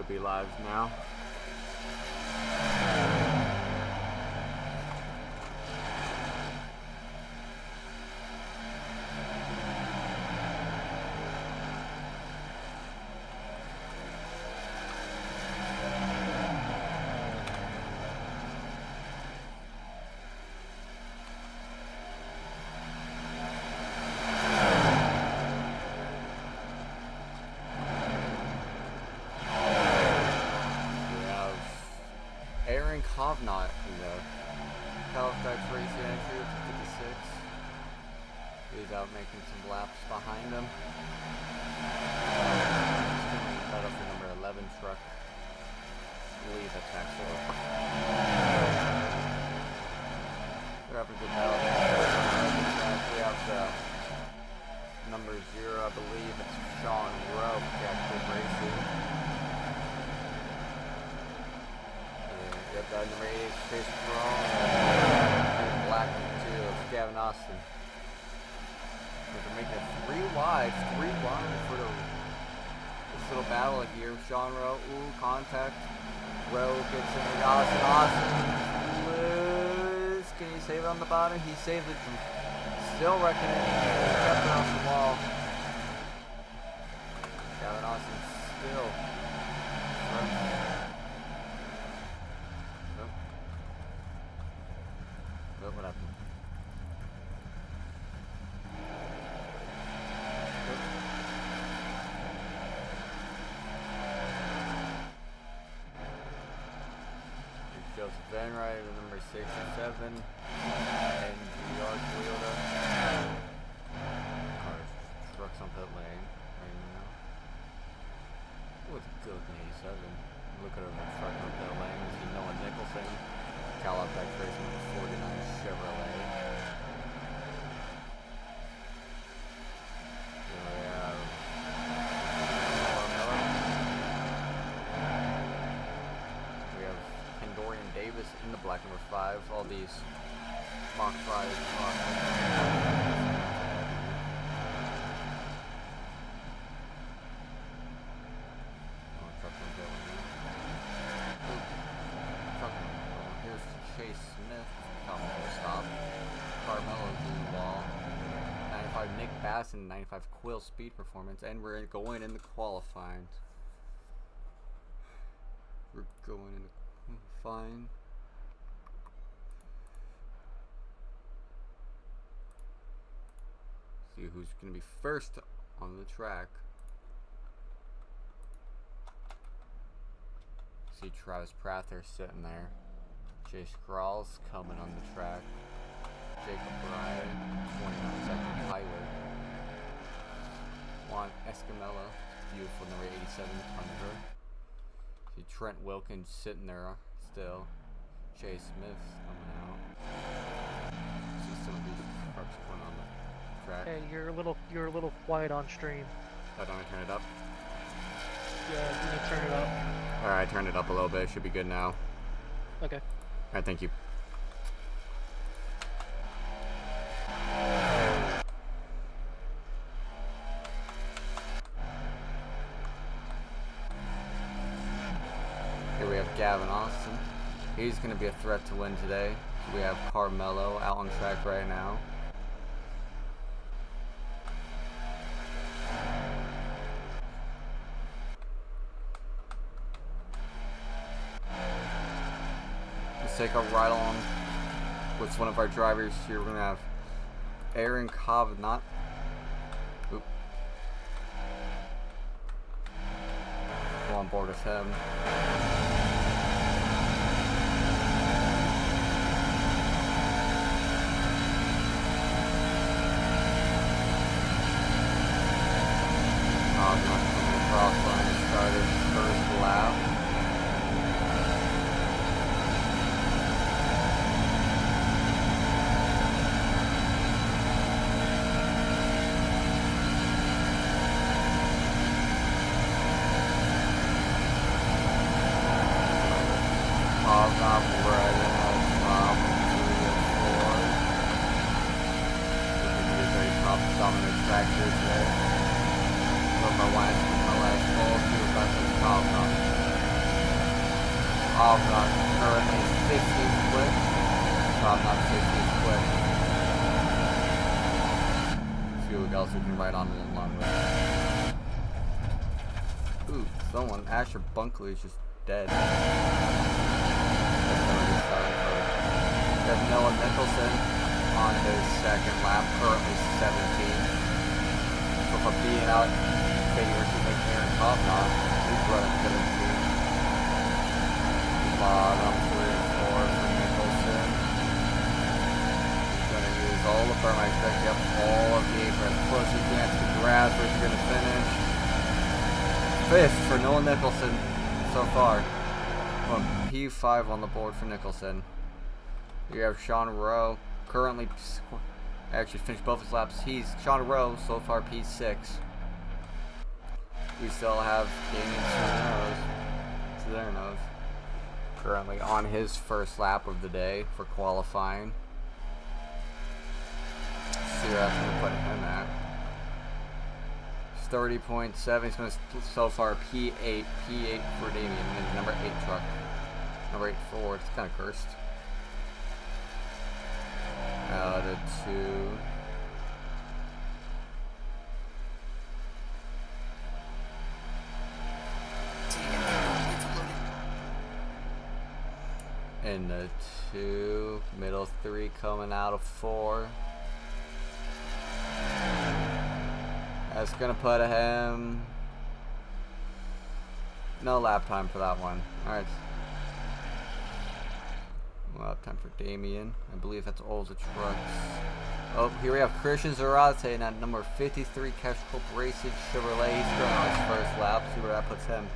Should be live now. Not in the Halifax Racing entry with 56. He's out making some laps behind him. Right up the number 11 truck. Leave attack for. They're having a good battle. We have the number 0, I believe it's Sean Rowe, Jackson Racing. Yep, that number 8 is Chase Crawl, and black 2 of Gavin Austin. They're making it 3 wide for this little battle here. Sean Rowe, ooh, contact. Rowe gets in with Austin. Can he save it on the bottom? He saved it. Still wrecking it. Kept it off the wall. Gavin Austin still. What happened? Joseph Van Ryder, number 67, and Toyota. Trucks on pit lane right now. Oh, it's good in 87. Look at the truck on pit lane. We see Noah Nicholson. Halifax Racing 49 Chevrolet. Here we have We have Kendorian Davis in the black number 5. All these Mach 5 Chase Smith, stop. Carmelo blue wall. 95 Nick Bass and 95 Quill speed performance, and we're going into qualifying. We're going into qualifying. See who's going to be first on the track. See Travis Prather sitting there. Chase Crawls coming on the track. Jacob Bryan, 29-second Tyler. Juan Escamilla, beautiful number 87 Thunder. See Trent Wilkins sitting there still. Chase Smith coming out. See some of these trucks going on the track. Hey, you're a little quiet on stream. Oh, don't I turn it up? Yeah, you need to turn it up. Alright, I turned it up a little bit. Should be good now. Okay. Alright, thank you. Here we have Gavin Austin. He's going to be a threat to win today. We have Carmelo out on track right now. Take a ride along with one of our drivers here. We're gonna have Aaron Covenant. Oop. Go on board with him. Covenant coming across line to start his first lap. Dominant tractors there. Love my last ball, see what that's called. Hovnot currently 15th quick. Hovnot 15th quick. See what else we can ride on the long way. Ooh, someone, Asher Bunkley is just dead. That's gonna be starting for. We have Noah Mickelson on his second lap, currently 17th. So for being out, figure to make Aaron Hovnot, he's running 17th. Bottom 3 and 4 for Mickelson. He's going to use all the berm. I expect to have all of the apron as close as he can to the grass where he's going to finish. 5th for Noah Nicholson so far. Well, P5 on the board for Nicholson. You have Sean Rowe currently actually finished both his laps. Sean Rowe so far P6. We still have Damien Cerneros currently on his first lap of the day for qualifying. See where that's going to put him at. 30.7. He's going to so far P8 for Damien and number 8 truck. Number 8 Ford. It's kind of cursed. Out of 2. In the 2, middle 3 coming out of 4. That's gonna put him. No lap time for that one. Alright. Lap time for Damien. I believe that's all the trucks. Oh, here we have Christian Zarate at number 53 Cash Corporation Chevrolet. He's going on his first lap. See where that puts him.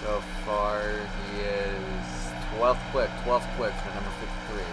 So far, he is 12th quick for number 53.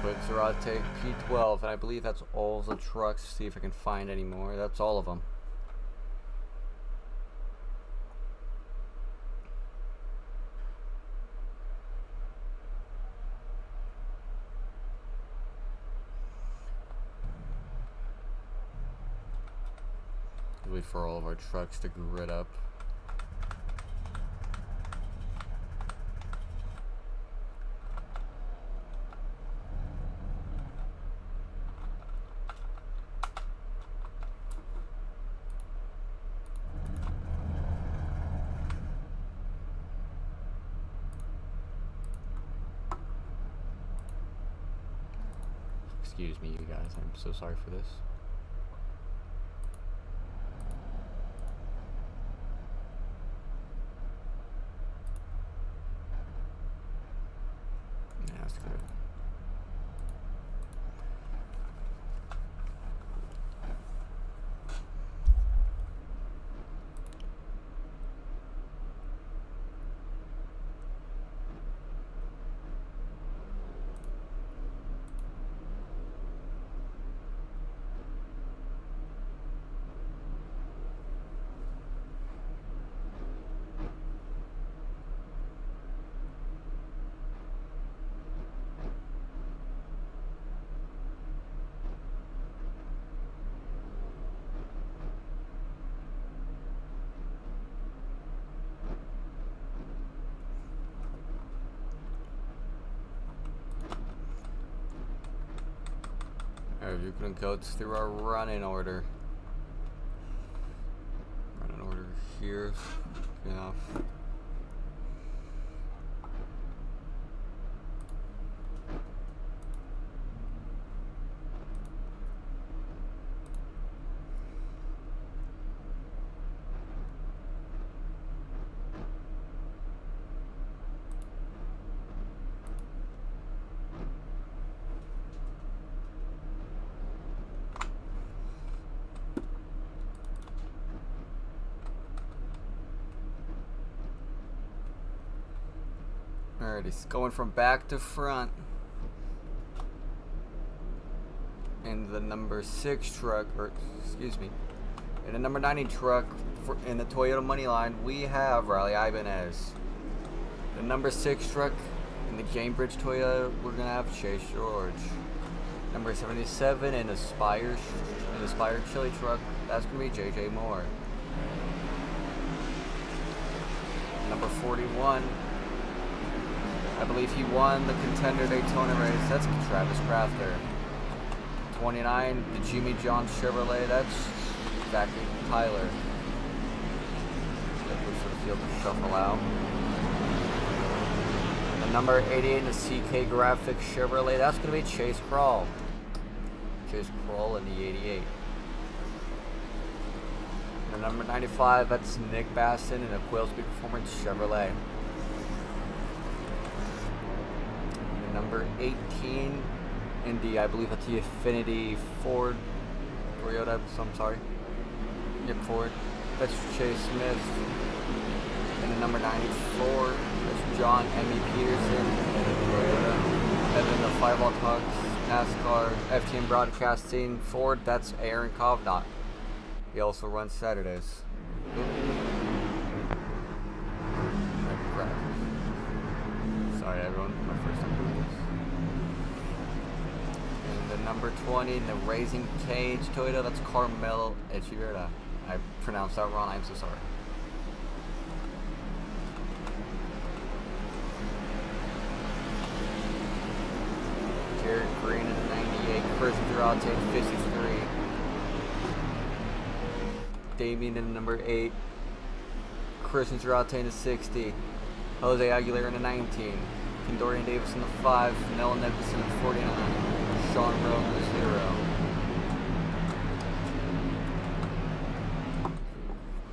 Put Zarate P12, and I believe that's all the trucks. See if I can find any more. That's all of them. Wait for all of our trucks to grid up. Excuse me, you guys. I'm so sorry for this. Yeah, that's good. Alright, we're gonna go through our running order. Running order here. Yeah. Alright, he's going from back to front. In the number 6 truck, or excuse me, in the number 90 truck in the Toyota money line, we have Riley Ibanez. The number 6 truck in the Cambridge Toyota, we're gonna have Chase George. Number 77 in the Spire Chili truck, that's gonna be JJ Moore. Number 41, I believe he won the Contender Daytona race, that's Travis Crafter. 29, the Jimmy John Chevrolet, that's Zachary Tyler. Look for the field to shuffle out. The number 88 in the CK Graphics Chevrolet, that's going to be Chase Kroll. Chase Kroll in the 88. The number 95, that's Nick Basson in the Quailsby Performance Chevrolet. The number 18 in the, I believe that's the Affinity Ford Toyota, I'm sorry. Yep, Ford. That's Chase Smith. And the number 94, that's John Emmy Peterson in the Toyota. And then the 5-All Tugs NASCAR FTM Broadcasting Ford, that's Aaron Kovnat. He also runs Saturdays. Sorry everyone, my first time doing this. And the number 20 in the Raising Cage Toyota, that's Carmelo Echeverria. I pronounced that wrong, I'm so sorry. Jared Green in the 98, Chris Durante in 53. Damien in the number 8, Christian Durante in the 60, Jose Aguilera in the 19, Kendorian Davis in the 5, Noah Nicholson in the 49, Sean Rowe in the 0.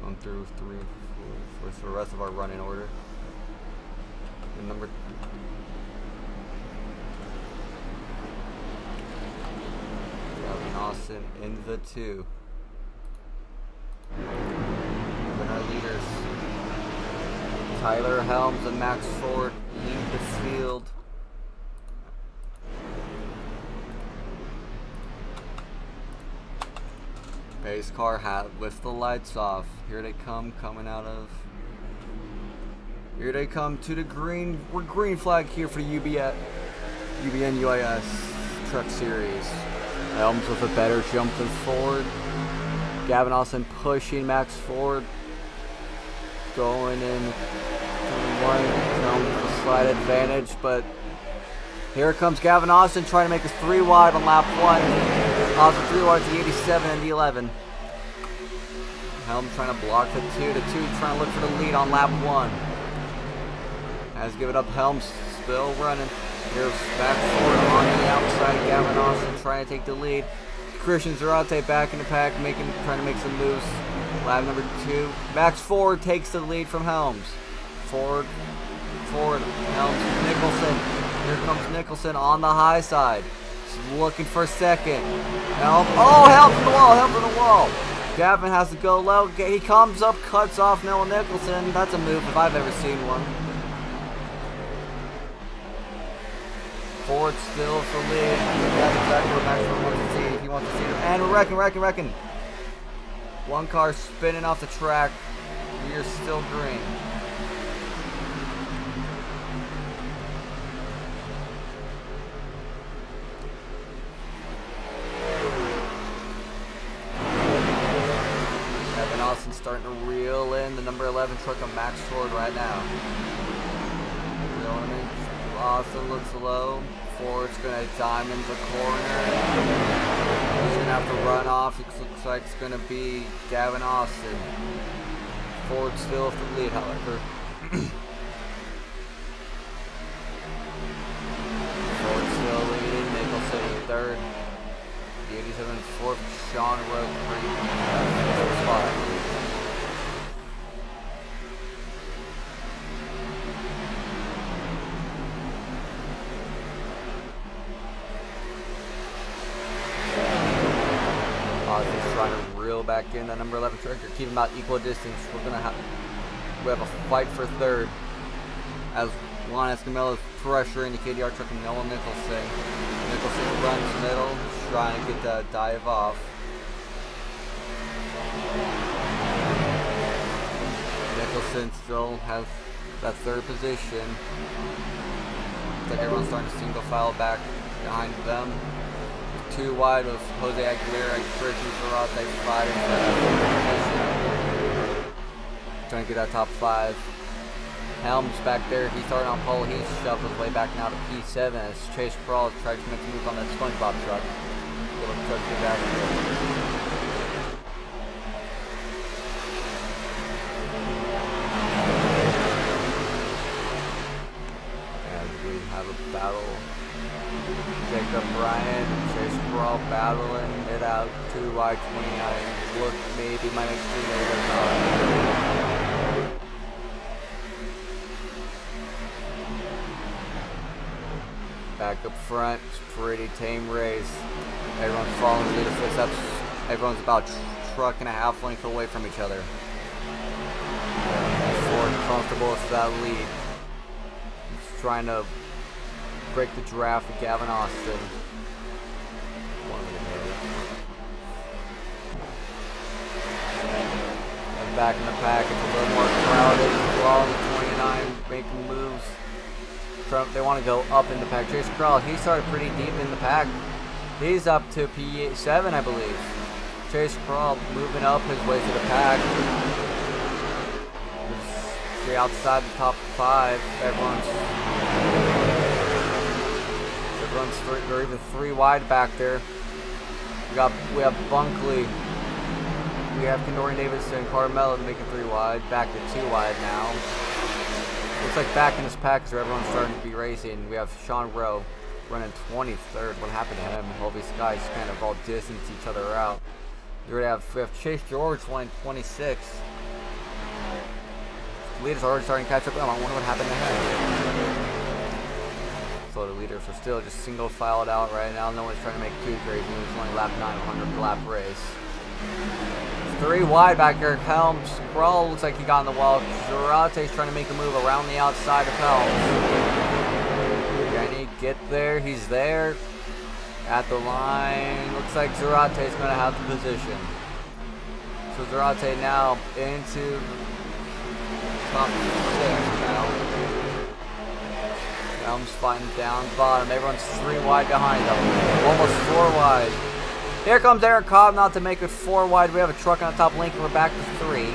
Going through 3 and 4 for the rest of our running order. And number Gavin Austin in the 2. And our leaders, Tyler Helms and Max Ford, lead the field. Base car hat with the lights off. Here they come, Here they come to the green. We're green flag here for UBN UIS Truck Series. Helms with a better jump than Ford. Gavin Austin pushing Max Ford. Going in one, Helms with a slight advantage, but here comes Gavin Austin trying to make us 3 wide on lap 1. Austin 3 wide to the 87 and the 11. Helms trying to block the 2. The 2 trying to look for the lead on lap 1. Has given up. Helms still running. Here's Max Ford on the outside. Gavin Austin trying to take the lead. Christian Durante back in the pack, trying to make some moves. Lap number 2. Max Ford takes the lead from Helms. Ford, Helms, Nicholson. Here comes Nicholson on the high side. He's looking for second. Helms in the wall. Gavin has to go low. He comes up, cuts off Noah Nicholson. That's a move if I've ever seen one. Ford still for lead. That's exactly what Max Ford wants to see. He wants to see it. And we're wrecking. One car spinning off the track. We are still green. Gavin Austin starting to reel in the number 11 truck of Max Ford right now. Reeling in. Austin looks low. Ford's going to diamond the corner. He's going to have to run off. It looks like it's going to be Gavin Austin. Ford still for the lead, however. Ford still leading. Nicholson in third. The 87 fourth. Sean Rowe fifth spot. Trying to reel back in that number 11 tractor, keep them out equal distance. We have a fight for third as Juan Escamilla is pressuring the KDR truck and Noah Nicholson. Nicholson runs middle, trying to get the dive off. Nicholson still has that third position. Looks like everyone's starting to single file back behind them. Too wide with Jose Aguilera and Christian Zarate fighting for that position. Trying to get that top 5. Helms back there, he's starting on pole. He's shoved his way back now to P7 as Chase Crawl tries to make a move on that SpongeBob truck. Little truck to back there. Battle. Jacob Bryant, Chase Crawl battling it out. 2 wide 29. Look, maybe my next teammate not. Back up front, it's a pretty tame race. Everyone's following the leader footsteps. Everyone's about truck and a half length away from each other. Ford comfortable with that lead. He's trying to break the draft with Gavin Austin. And back in the pack, it's a little more crowded. Crawl the 29 making moves. They want to go up in the pack. Chase Crawl, he started pretty deep in the pack. He's up to P7, I believe. Chase Crawl moving up his way to the pack. He's outside the top 5. They're even 3 wide back there. We have Bunkley. We have Kendorian Davidson, Carmelo making 3 wide. Back to 2 wide now. Looks like back in this pack is where everyone's starting to be racing. We have Sean Rowe running 23rd. What happened to him? All these guys kind of all distance each other out. We have Chase George running 26th. The leaders are already starting to catch up. I wonder what happened to him. So the leaders are still just single filed out right now. No one's trying to make too crazy moves. It's only lap 900 lap race. 3 wide back here. Helms. Crawl looks like he got in the wall. Zarate's trying to make a move around the outside of Helms. Can he get there? He's there. At the line. Looks like Zarate's going to have the position. So Zarate now into top 6 now. Helms fighting down bottom. Everyone's 3 wide behind them. Almost 4 wide. Here comes Eric Cobb now to make it 4 wide. We have a truck on the top link and we're back to 3.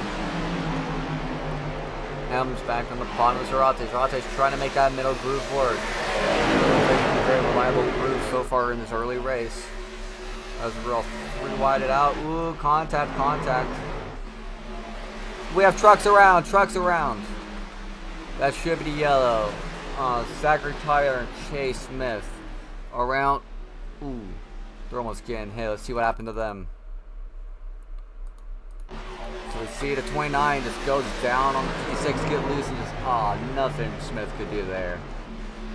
Helms back on the bottom of Zarate. Zarate's trying to make that middle groove work. A very reliable groove so far in this early race. As we're all 3 wide it out. Ooh, contact. We have trucks around. That should be the yellow. Zachary Tyler and Chase Smith around. Ooh, they're almost getting hit. Let's see what happened to them. So we see the 29 just goes down on the 56, get loose, and just nothing Smith could do there.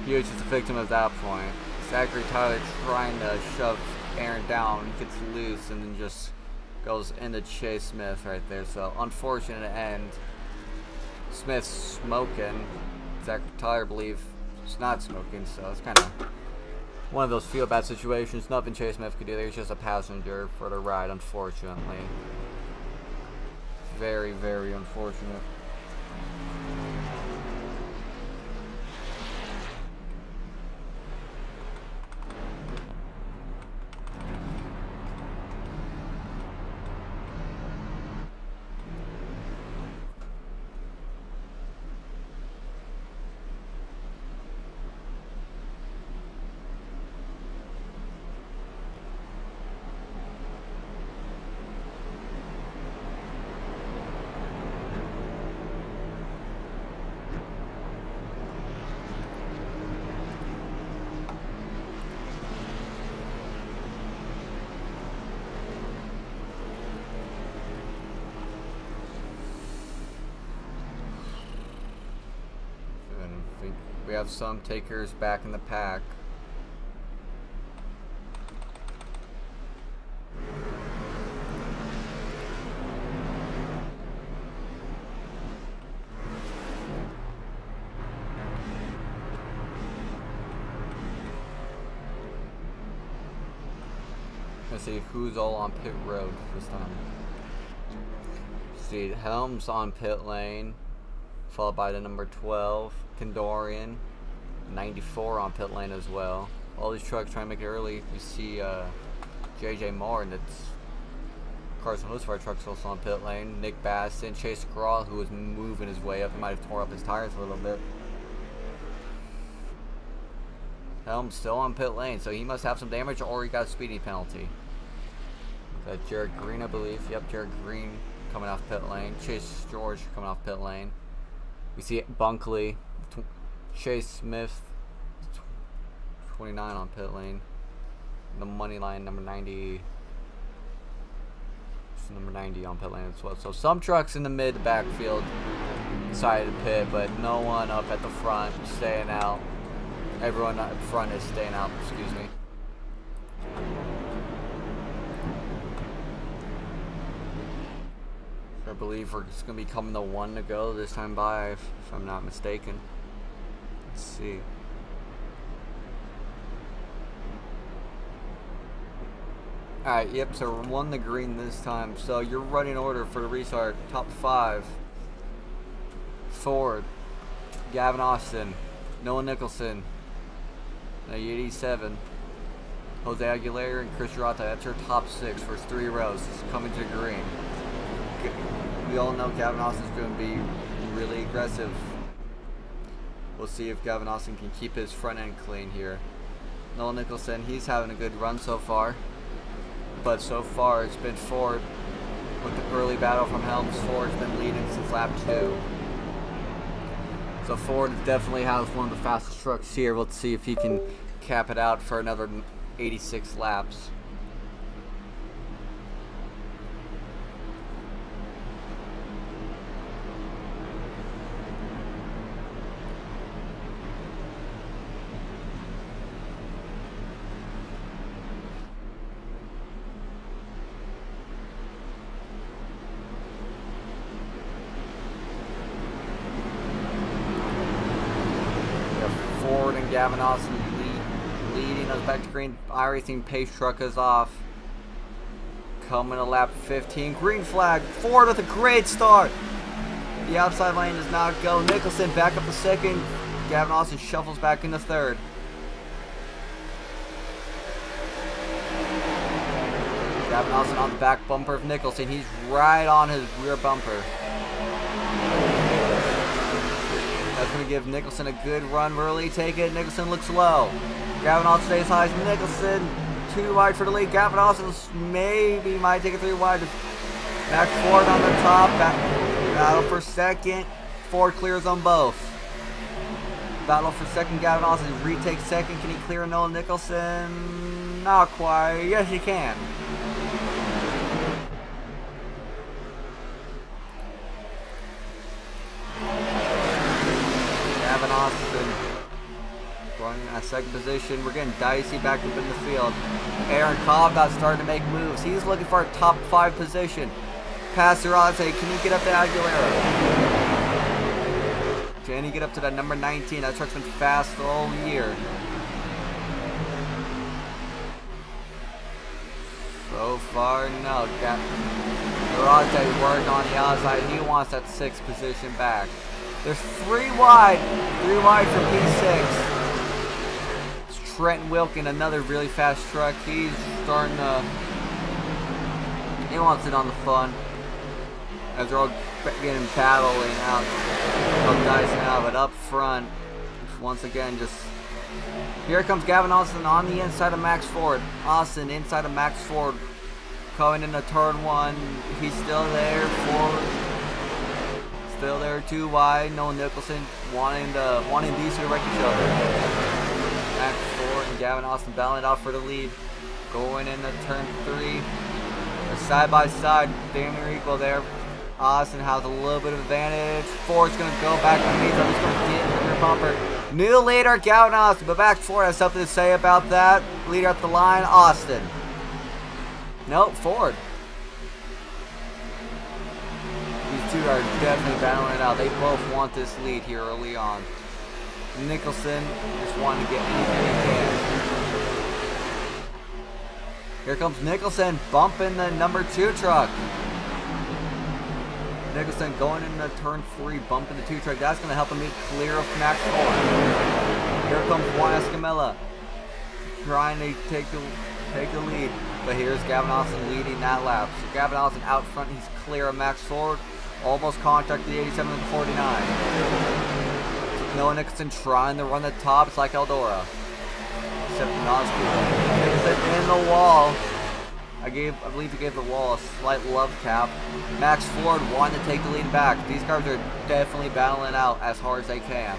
He was just a victim at that point. Zachary Tyler trying to shove Aaron down, gets loose, and then just goes into Chase Smith right there. So unfortunate end. Smith's smoking. Zachary Tyler, I believe, is not smoking, so it's kind of one of those feel bad situations. Nothing Chase Smith could do there. He's just a passenger for the ride, unfortunately. Very, very unfortunate. We have some takers back in the pack. see who's all on pit road this time. See Helms on pit lane, followed by the number 12, Kandorian, 94 on pit lane as well. All these trucks trying to make it early. You see JJ Moore, and it's Carson Lewis for our trucks also on pit lane. Nick Baston, Chase Crawl, who was moving his way up. He might have tore up his tires a little bit. Helms still on pit lane, so he must have some damage or he got a speeding penalty. Got Jared Green, I believe. Yep, Jared Green coming off pit lane. Chase George coming off pit lane. We see Bunkley, Chase Smith, 29 on pit lane. The money line, number 90. Number 90 on pit lane as well. So some trucks in the mid backfield decided to pit, but no one up at the front staying out. Everyone up front is staying out, excuse me. I believe we're just going to be coming to one to go this time by, if I'm not mistaken. Let's see. Alright, yep, so we're one the green this time. So your running order for the restart, top 5. Ford, Gavin Austin, Noah Nicholson, 87, Jose Aguilera, and Chris Rata. That's your top 6 for 3 rows coming to green. We all know Gavin Austin's going to be really aggressive. We'll see if Gavin Austin can keep his front end clean here. Noah Nicholson, he's having a good run so far. But so far it's been Ford with the early battle from Helms. Ford's been leading since lap 2. So Ford definitely has one of the fastest trucks here. Let's see if he can cap it out for another 86 laps. Ford and Gavin Austin leading us back to green. iRacing pace truck is off. Coming to lap 15. Green flag. Ford with a great start. The outside lane does not go. Nicholson back up to second. Gavin Austin shuffles back into third. Gavin Austin on the back bumper of Nicholson. He's right on his rear bumper. That's going to give Nicholson a good run. Really take it. Nicholson looks low. Gavin Austin stays high. Nicholson 2 wide for the lead. Gavin Austin maybe might take it 3 wide. Max Ford on the top. Battle for second. Ford clears on both. Battle for second. Gavin Austin retakes second. Can he clear Noah Nicholson? Not quite. Yes, he can. Gavin Austin running at second position. We're getting dicey back up in the field. Aaron Cobb got started to make moves. He's looking for a top 5 position. Pastor Ozzy, can you get up to Aguilera? Can he get up to that number 19? That truck's been fast all year. So far, no. Ozzy working on the outside. He wants that 6th position back. There's 3 wide from P6. It's Trenton Wilkin, another really fast truck. He's starting to, he wants it on the fun. As they're all getting battling out, dicing out, but up front, once again, just, here comes Gavin Austin on the inside of Max Ford. Austin inside of Max Ford, going into turn 1. He's still there, Ford. Still there, 2 wide. Noah Nicholson wanting these two to wreck each other. Max Ford and Gavin Austin battling it out for the lead. Going into turn 3. They're side by side. Damn near equal there. Austin has a little bit of advantage. Ford's going to go back underneath him. He's going to get in the rear bumper. New leader, Gavin Austin. But Max Ford has something to say about that. Leader at the line, Austin. Nope, Ford. These two are definitely battling it out. They both want this lead here early on. Nicholson just wanting to get anything he can. Here comes Nicholson bumping the number 2 truck. Nicholson going into turn 3, bumping the 2 truck. That's going to help him be clear of Max Ford. Here comes Juan Escamilla trying to take the lead. But here's Gavin Austin leading that lap. So Gavin Austin out front. He's clear of Max Ford. Almost contacted the 87 and the 49. Noah Nicholson trying to run the top. It's like Eldora. Except not Nicholson in the wall. I believe he gave the wall a slight love tap. Max Ford wanted to take the lead back. These cars are definitely battling out as hard as they can.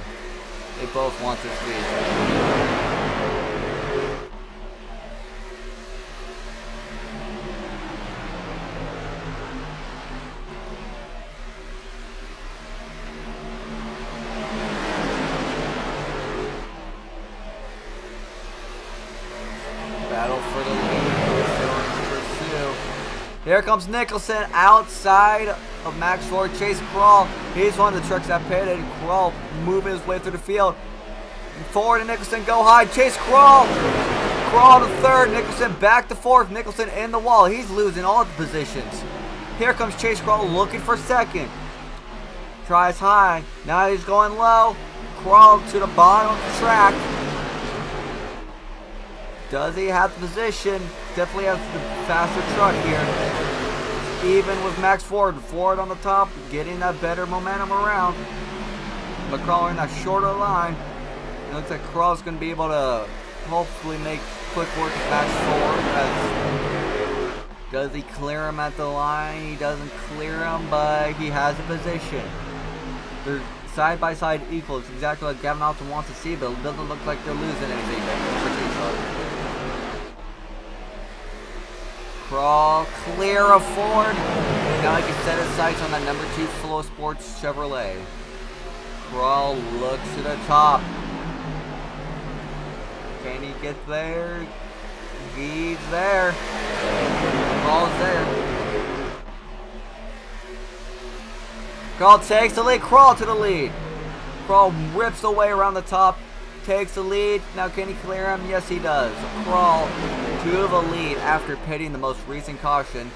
They both want this lead. Battle for the lead. Here comes Nicholson outside of Max Ford. Chase Crawl. He's one of the trucks that pitted. Crawl moving his way through the field. Ford and Nicholson go high. Chase Crawl. Crawl to 3rd. Nicholson back to 4th. Nicholson in the wall. He's losing all the positions. Here comes Chase Crawl looking for 2nd. Tries high. Now he's going low. Crawl to the bottom of the track. Does he have the position? Definitely has the faster truck here. Even with Max Ford. Ford on the top, getting that better momentum around. But Crawl in a shorter line. It looks like Crawl's going to be able to hopefully make quick work with Max Ford. Does he clear him at the line? He doesn't clear him, but he has a position. They're side by side equal. It's exactly what Gavin Austin wants to see, but it doesn't look like they're losing anything. Crawl clear of Ford. Now he can set his sights on that number 2 Flow Sports Chevrolet. Crawl looks to the top. Can he get there? He's there. Crawl's there. Crawl takes the lead. Crawl to the lead. Crawl rips away around the top. Takes the lead. Now can he clear him? Yes, he does. Crawl to the lead after pitting the most recent caution.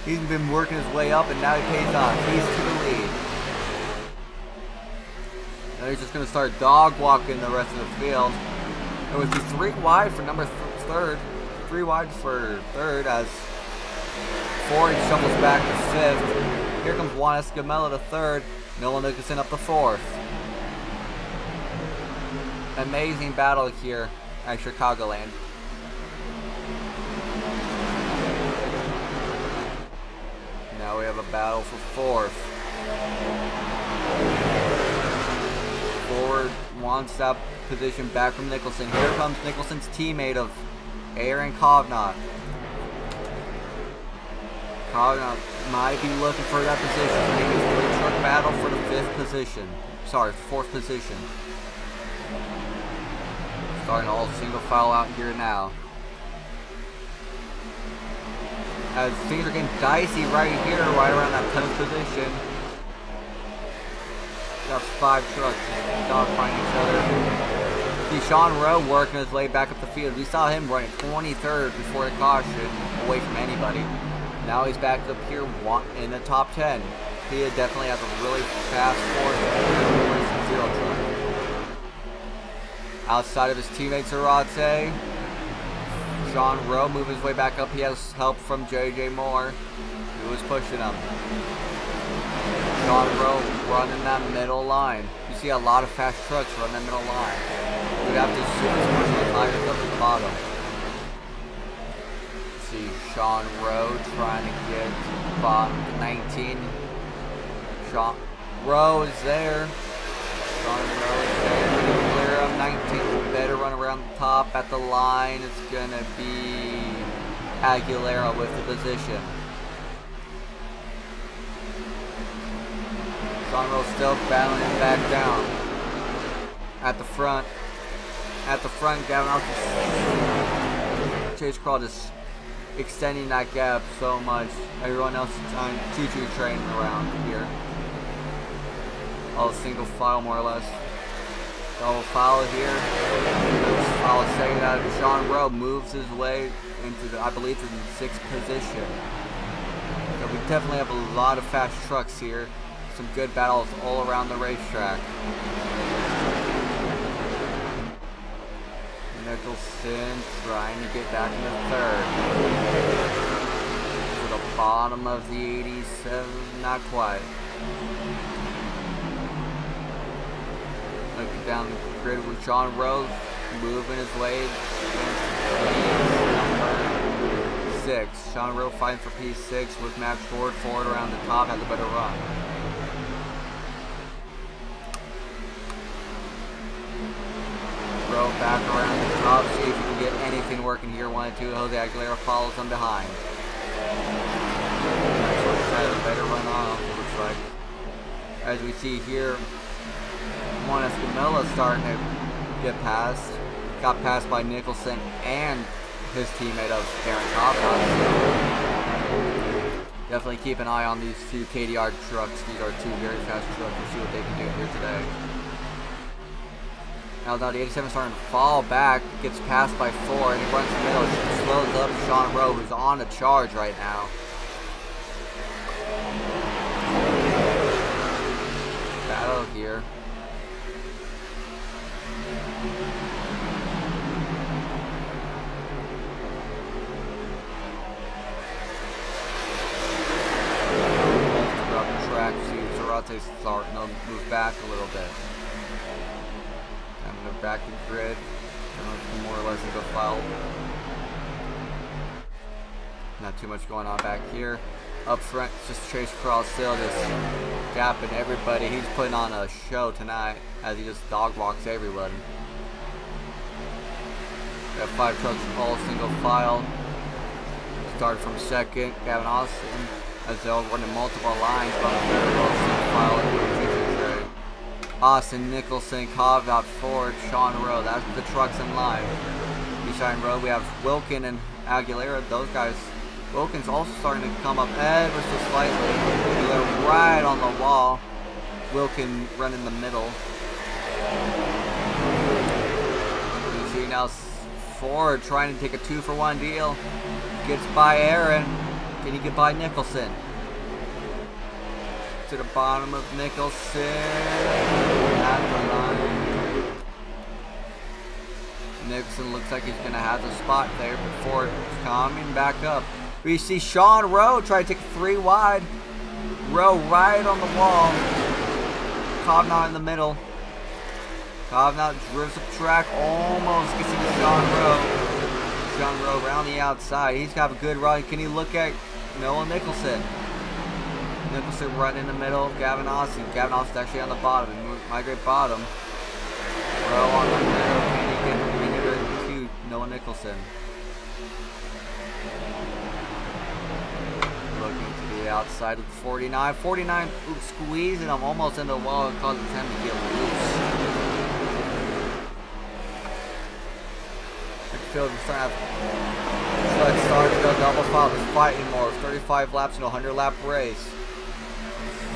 He's been working his way up and now he pays off. He's to the lead. Now he's just going to start dog walking the rest of the field. It would be 3 wide for number 3rd. 3 wide for 3rd as Ford shuffles back to 5th. Here comes Juan Escamilla to 3rd. Nolan Nicholson up to 4th. Amazing battle here at Chicagoland. Now we have a battle for 4th. Ford wants that position back from Nicholson. Here comes Nicholson's teammate of Aaron Kovnat. Kovnat might be looking for that position. Maybe it's a truck battle for the 5th position. Sorry, 4th position. Starting all single file out here now. As things are getting dicey right here, right around that 10th position. Got 5 trucks dogfighting each other. See Sean Rowe working his way back up the field. We saw him running 23rd before the caution, away from anybody. Now he's back up here in the top 10. He definitely has a really fast Ford 0 truck. Outside of his teammates Arate, Sean Rowe moving his way back up. He has help from JJ Moore, who is pushing him. Sean Rowe running that middle line. You see a lot of fast trucks run that middle line. We'd have to assume it's pushing the tires up at the bottom. See Sean Rowe trying to get bottom 19. Sean Rowe is there. Sean Rowe is there. Clear up 19. Better run around the top at the line. It's going to be Aguilera with the position. Sean Rowe still battling it back down. At the front. Gavin Austin. Chase Crawl just extending that gap so much. Everyone else is on choo-choo train around here. All single file more or less. Double file here. follows second out of Sean Rowe, moves his way into the, I believe, in 6th position. So we definitely have a lot of fast trucks here. Some good battles all around the racetrack. Nicholson trying to get back into 3rd. To the bottom of the 87, not quite. Looking down the grid with Sean Rowe moving his way into 6. Sean Rowe fighting for P6 with Max Ford. Ford around the top has a better run. Rowe back around the top, see if you can get anything working here. 1 and 2. Jose Aguilera follows them behind. Max Ford has a better run off, it looks like. As we see here, Juan Escamilla starting to get past. Got passed by Nicholson and his teammate of Aaron Cobb. Definitely keep an eye on these 2 KDR trucks. These are 2 very fast trucks. We'll see what they can do here today. Now the 87 starting to fall back, gets passed by 4, and he runs the middle, slows up Sean Rowe, who's on a charge right now. Battle here. Throughout the track, see Zarate's starting to move back a little bit. They're back in grid, more or less in the file. Not too much going on back here. Up front, just Chase Crawl still just gapping everybody. He's putting on a show tonight as he just dog walks everybody. We have 5 trucks all single file. Started from 2nd, Gavin Austin, as they're running multiple lines, but very well single file. Austin, Nicholson, Cobb out forward, Sean Rowe. That's the trucks in line. Behind Rowe, we have Wilkin and Aguilera. Those guys, Wilkin's also starting to come up ever so slightly. Aguilera right on the wall. Wilkin running the middle. You see now Ford trying to take a 2-for-1 deal. Gets by Aaron. Can he get by Nicholson? To the bottom of Nicholson at the line. Nicholson looks like he's going to have the spot there, but Ford is coming back up. We see Sean Rowe try to take 3 wide. Rowe right on the wall. Cobb in the middle. Cobb drifts up track, almost gets into Sean Rowe. Sean Rowe around the outside. He's got a good run. Can you look at Noah Nicholson? Nicholson right in the middle of Gavin Austin. Gavin Austin's actually on the bottom. Migrate bottom. Rowe on the middle. Can he get into Noah Nicholson? Looking to the outside of the 49. 49 squeezing him almost into the wall. It causes him to get loose. Midfield is starting to have start to go double file. It's fighting more. 35 laps in a 100-lap race.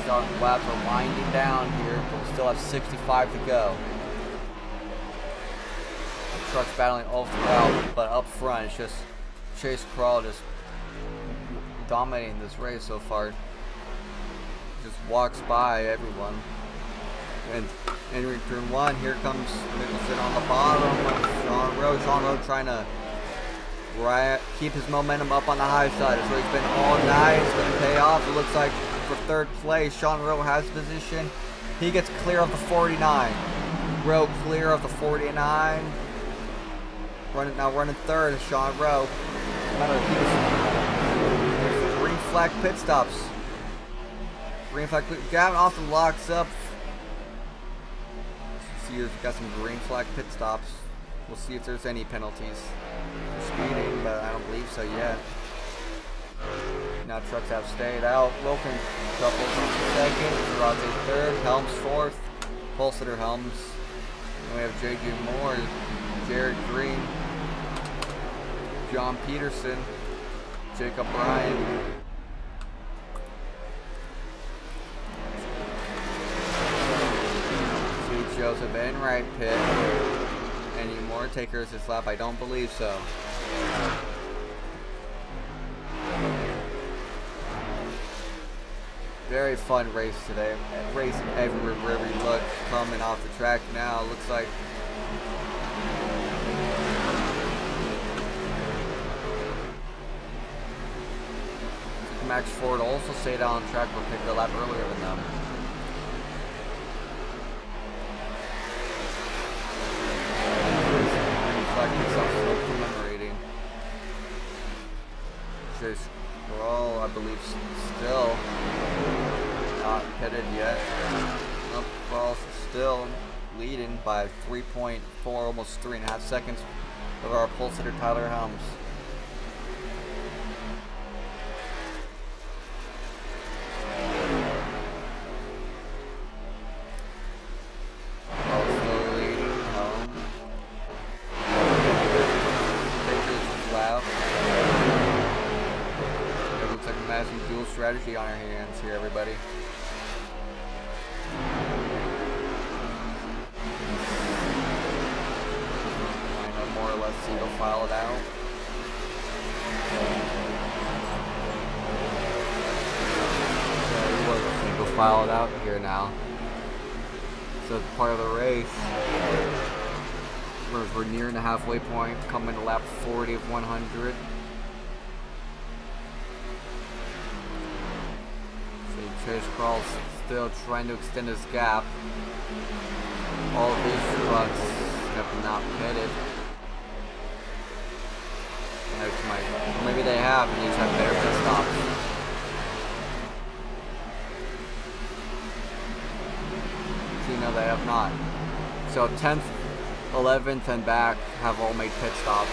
Starting laps are winding down here, but we still have 65 to go. The truck's battling all throughout, but up front it's just Chase Crawl just dominating this race so far. Just walks by everyone. And entering turn 1, here comes Nicholson on the bottom with Sean Rowe. Sean Rowe trying to keep his momentum up on the high side. That's where he's been all night. It's going to pay off. It looks like for 3rd place, Sean Rowe has position. He gets clear of the 49. Rowe clear of the 49. Running 3rd is Sean Rowe. There's green flag pit stops. Green flag. Gavin Austin locks up. See, we've got some green flag pit stops. We'll see if there's any penalties for speeding, but I don't believe so yet. Now trucks have stayed out. Wilkin shuffles from 2nd, Zarate 3rd, Helms 4th, Pulsiter Helms. And we have J.J. Moore, Jared Green, John Peterson, Jacob Bryan. See Joseph Enright pit. any more takers this lap? I don't believe so. Very fun race today. Racing everywhere we look. Coming off the track now. Looks like Max Ford also stayed on track but picked a lap earlier than them. Reflecting some sort of commemorating. Chase Sproul, I believe, still not pitted yet. Nope, Sproul's still leading by 3.4, almost 3.5 seconds over our pole sitter Tyler Helms. Strategy on our hands here, everybody. Kind of more or less single file it out. Single file it out here now. So it's part of the race. We're nearing the halfway point, coming to lap 40 of 100. Chase Crawl's still trying to extend his gap. All of these trucks have not pitted. Maybe they have, and these have better pit stops. So, no, they have not. So 10th, 11th, and back have all made pit stops.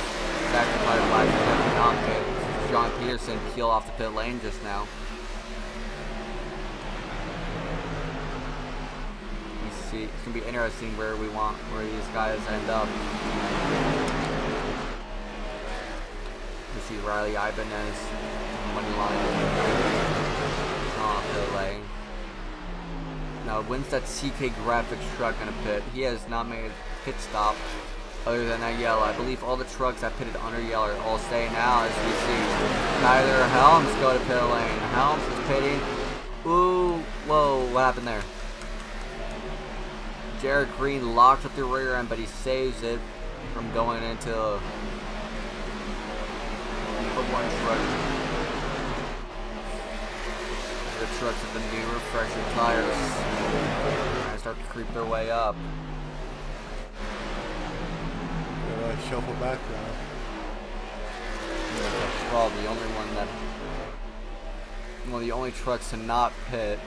Zach and Tyler Black have not pit. John Peterson peel off the pit lane just now. It's gonna be interesting where these guys end up. You see Riley Ibanez money line pit lane. Now when's that CK Graphics truck gonna pit? He has not made a pit stop other than that yellow. I believe all the trucks that pitted under yellow are all staying now, as we see. Tyler Helms go to pit lane. Helms is pitting. Ooh, whoa, what happened there? Jared Green locks up the rear end, but he saves it from going into the one truck. The trucks with the new refresher tires and start to creep their way up. Shuffle background. Well, the only trucks to not pit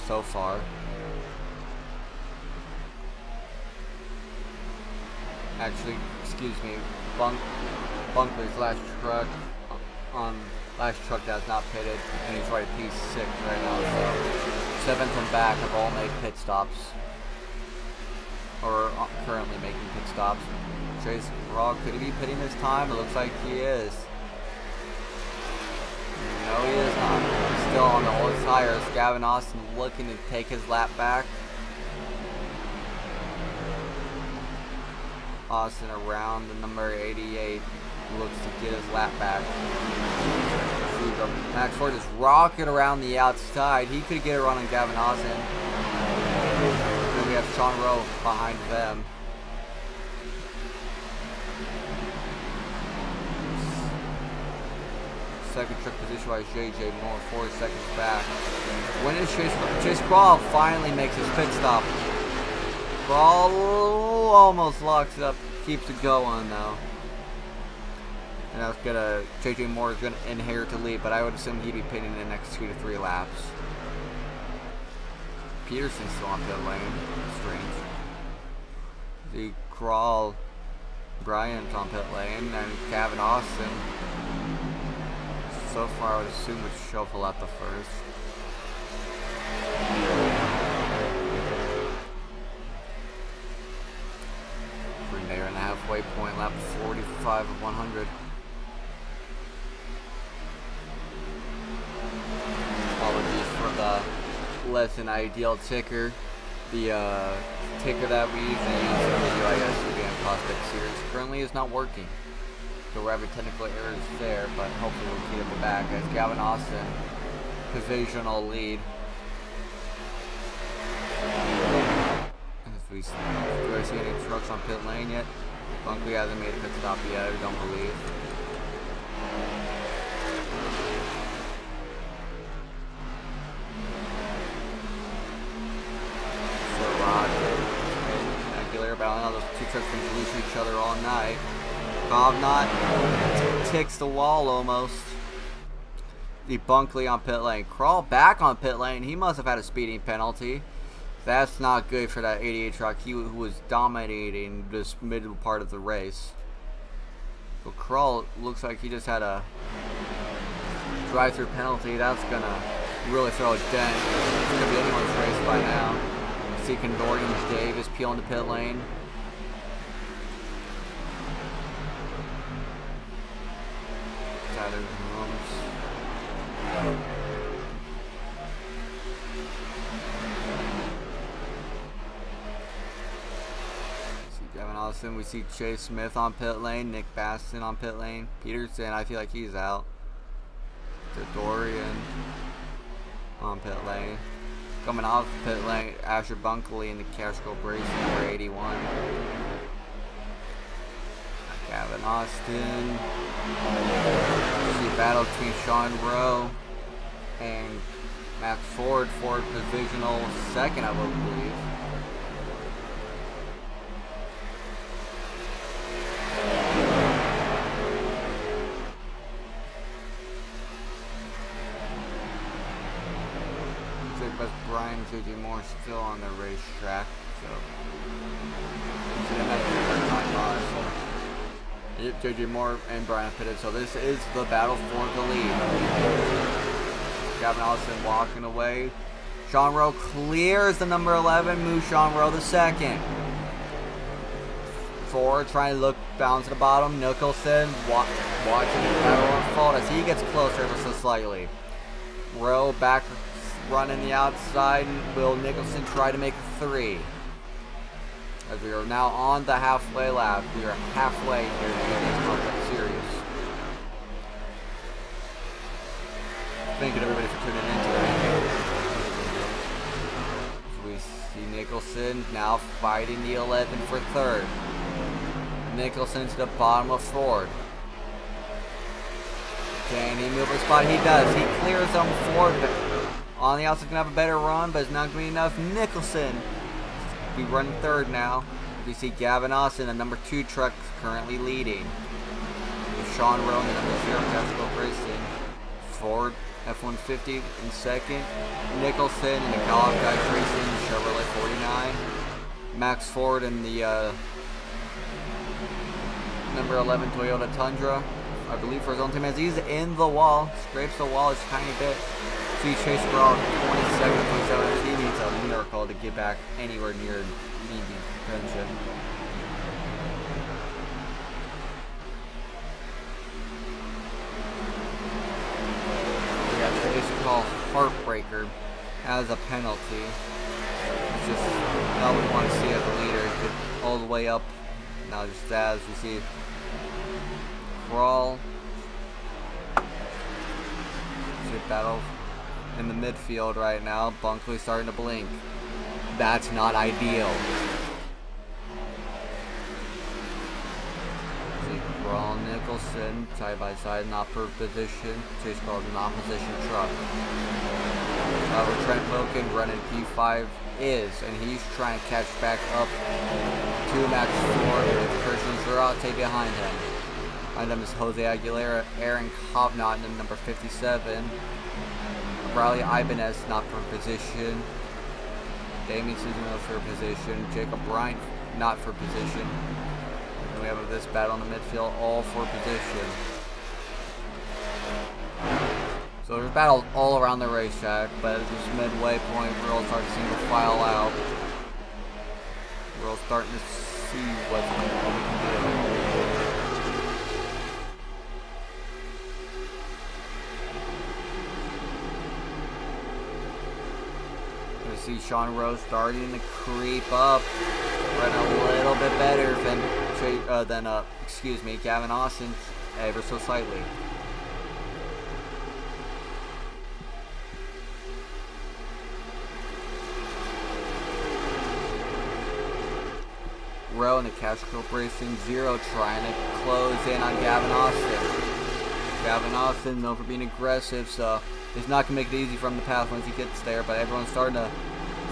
so far. Actually, excuse me, Bunker's last truck that has not pitted, and he's right at P6 right now. So 7th and back have all made pit stops, or currently making pit stops. Chase Rock, could he be pitting this time? It looks like he is. No, he is not. Still on the old tires. Gavin Austin looking to take his lap back. Austin around the number 88 looks to get his lap back. Max Ford is rocking around the outside. He could get a run on Gavin Austin. Then we have Sean Rowe behind them. Second truck position by JJ Moore, 4 seconds back. When is Chase Crawl finally makes his pit stop? Crawl almost locks it up, keeps it going though. And that's JJ Moore is gonna inherit the lead, but I would assume he'd be pitting in the next 2 to 3 laps. Peterson's still on pit lane. Strange. The Crawl, Bryant's on pit lane, and Gavin Austin. So far, I would assume would shuffle out the first. We're near the halfway point, lap 45 of 100. Apologies for the less than ideal ticker. The ticker that we usually use for the UBN Prospect Series. Currently is not working. So we're having technical errors there, but hopefully we'll get it back as Gavin Austin, divisional lead. Do I see any trucks on pit lane yet? Bunkley hasn't made a pit stop yet, I don't believe. Now those two trucks can glue to each other all night. Kovnot ticks the wall almost. The Bunkley on pit lane. Crawl back on pit lane. He must have had a speeding penalty. That's not good for that 88 truck. Who was dominating this middle part of the race. So Crawl looks like he just had a drive-through penalty. That's gonna really throw a dent. It's gonna be anyone's race by now. See Condorian Davis peel into pit lane. Tyler Holmes. See Gavin Austin. We see Chase Smith on pit lane. Nick Baston on pit lane. Peterson, I feel like he's out. Dorian on pit lane. Coming off the pit lane, Asher Bunkley in the Cashco Racing number 81. Gavin Austin. See battle between Sean Rowe and Max Ford for divisional second, I believe. But Brian and JJ Moore still on the racetrack, so JJ Moore and Brian pitted, so this is the battle for the lead. Gavin Austin walking away. Sean Rowe clears the number 11, moves Sean Rowe the second. Ford trying to look down to the bottom. Nicholson watching the battle unfold as he gets closer ever so slightly. Rowe back running the outside. Will Nicholson try to make a 3? As we are now on the halfway lap. We are halfway here in the UBN Prospect Series. Thank you to everybody for tuning in today. So we see Nicholson now fighting the 11 for third. Nicholson to the bottom of Ford. Can he move his spot? He does. He clears on Ford, but on the outside, going to have a better run, but it's not going to be enough. Nicholson be running third now. We see Gavin Austin, the number 2 truck, currently leading. With Sean Rowe in the number 0 Cashco Racing. Ford F-150 in second. Nicholson in the College Guys Racing Chevrolet 49. Max Ford in the number 11 Toyota Tundra, I believe, for his own team, as he's in the wall. Scrapes the wall a tiny bit. See Chase Brown 22nd, 27th. He needs a miracle to get back anywhere near leading contention. We got Chase call Heartbreaker as a penalty. It's just not what we want to see as a leader. Get all the way up. Now just as we see Crawl. See battle in the midfield right now. Bunkley starting to blink. That's not ideal. See Crawl Nicholson side by side, not per position. Chase Crawl's an opposition truck. However, Trent Loken running P5 is, and he's trying to catch back up to Max Ford with Christian Zarate behind him. Behind him is Jose Aguilera, Aaron Kovnot in number 57. Riley Ibanez not for position. Damien Suzuno for position. Jacob Bryant not for position. And we have this battle in the midfield, all for position. So there's battles all around the racetrack, but at this midway point, we're all starting to see the file out. We're all starting to see what we can do. See Sean Rowe starting to creep up, running a little bit better than excuse me, Gavin Austin ever so slightly. Rowe and the Cash Corp Racing 0 trying to close in on Gavin Austin. Gavin Austin, known for being aggressive, so he's not going to make it easy from the path once he gets there, but everyone's starting to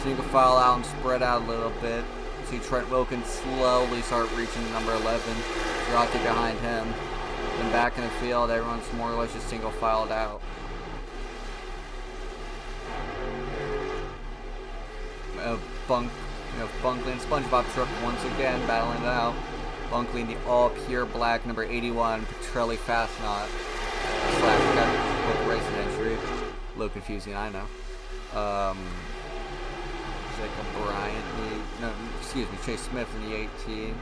single file out and spread out a little bit. See Trent Wilkins slowly start reaching number 11. Rocky behind him. Then back in the field, everyone's more or less just single filed out. Bunkley and SpongeBob truck once again battling it out. Bunkley in the all pure black number 81 Petrelli Fastnot / racing entry. A little confusing, I know. Jacob Bryant, Chase Smith in the 18.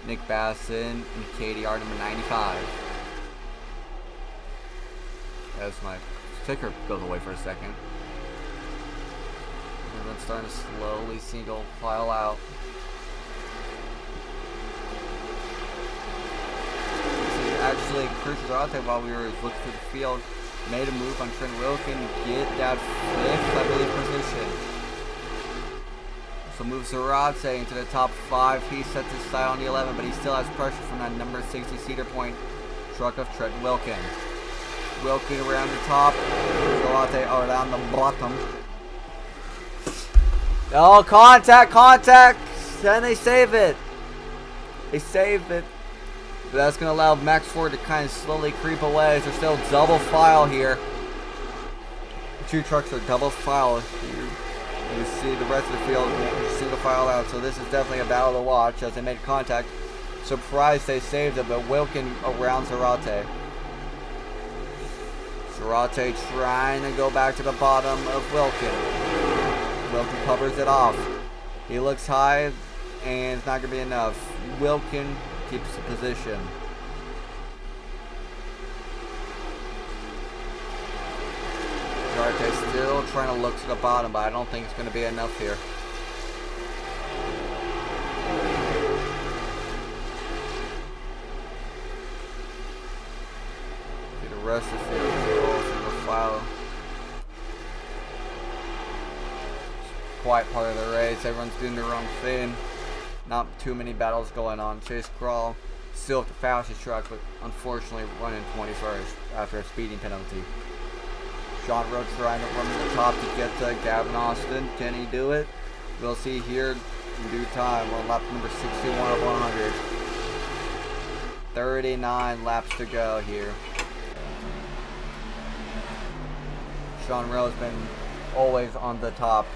Nick Basson and KDR number 95. As my ticker goes away for a second. Everyone's starting to slowly single file out. Actually, Chris Zarate, while we were looking through the field, made a move on Trent Wilkin, get that 5th, I believe, position. So moves Zarate into the top 5. He sets his sight on the 11, but he still has pressure from that number 60 Cedar Point truck of Trent Wilkin. Wilkin around the top, Zarate around the bottom. Oh, contact! Then they save it. But that's going to allow Max Ford to kind of slowly creep away as they're still double file here. The 2 trucks are double file here. You see the rest of the field single file out, so this is definitely a battle to watch as they made contact. Surprised they saved it, but Wilkin around Zarate. Zarate trying to go back to the bottom of Wilkin. Wilkin covers it off. He looks high, and it's not going to be enough. Wilkin keeps the position. Zarate still trying to look to the bottom, but I don't think it's going to be enough here. See the rest of the field is all single file. Quiet part of the race. Everyone's doing their own thing. Not too many battles going on. Chase Crawl still the fastest truck, but unfortunately running 21st after a speeding penalty. Sean Rowe trying to run to the top to get to Gavin Austin. Can he do it? We'll see here in due time. We're on lap number 61 of 100. 39 laps to go here. Sean Rowe has been always on the top.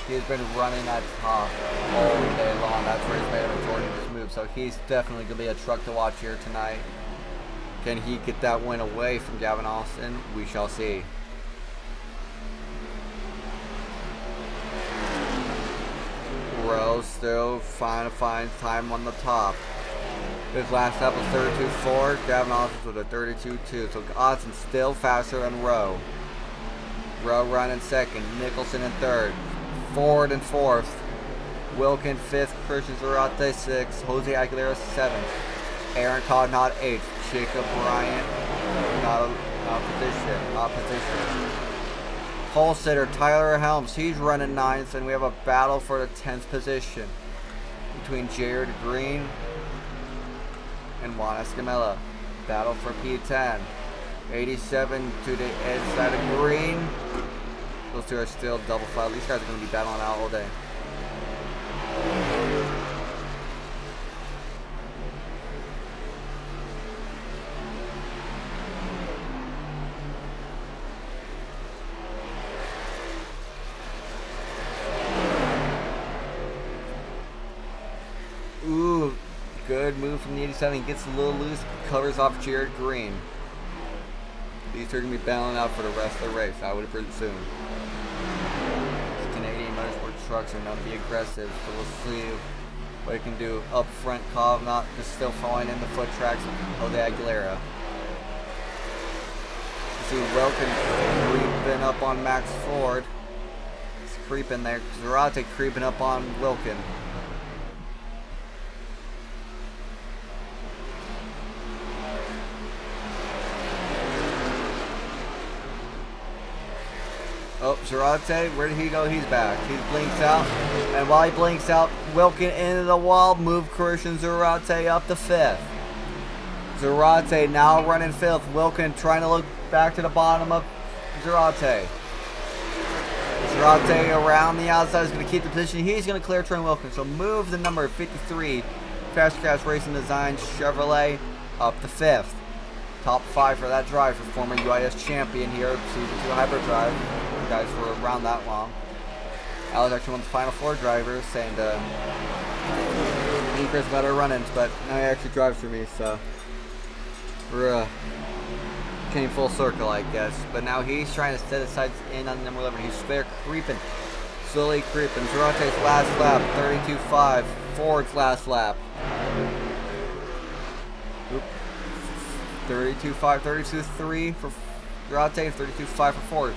He's been running at top all day long. That's where he's made a majority of his moves. So he's definitely going to be a truck to watch here tonight. Can he get that win away from Gavin Austin? We shall see. Rowe still trying to find time on the top. His last lap was 32.4. Gavin Austin with a 32.2. So Austin's still faster than Rowe. Rowe running second. Nicholson in third. Ford in 4th, Wilkin 5th, Christian Zarate 6th, Jose Aguilera 7th, Aaron Codnott 8th, Jacob Bryant not opposition. Pole sitter Tyler Helms, he's running 9th, and we have a battle for the 10th position between Jared Green and Juan Escamilla. Battle for P10. 87 to the edge side of Green. Those two are still double file. These guys are going to be battling out all day. Ooh, good move from the 87. He gets a little loose, covers off Jared Green. These two are going to be battling out for the rest of the race, I would presume. Canadian motorsport trucks are known to be aggressive, so we'll see what he can do. Up front, Codnott just still falling in the foot tracks of Jose Aguilera. You see Wilkin creeping up on Max Ford. He's creeping there. Zarate creeping up on Wilkin. Oh, Zarate, where did he go? He's back. He blinks out. And while he blinks out, Wilkin into the wall. Move Christian Zarate up to 5th. Zarate now running 5th. Wilkin trying to look back to the bottom of Zarate. Zarate around the outside is going to keep the position. He's going to clear Trent Wilkin. So move the number 53 Fast Crash Racing Design Chevrolet up to 5th. Top 5 for that drive for former UIS champion here, Season 2 Hybrid Drive. You guys were around that long. I was actually one of the final 4 drivers, and me and Chris got our run-ins, but now he actually drives for me, so we're came full circle, I guess. But now he's trying to set his sights in on number 11. He's there creeping, slowly creeping. Zarate's last lap, 32.5. Ford's last lap. 32.5, 32.3 for Zarate, 32.5 for Ford.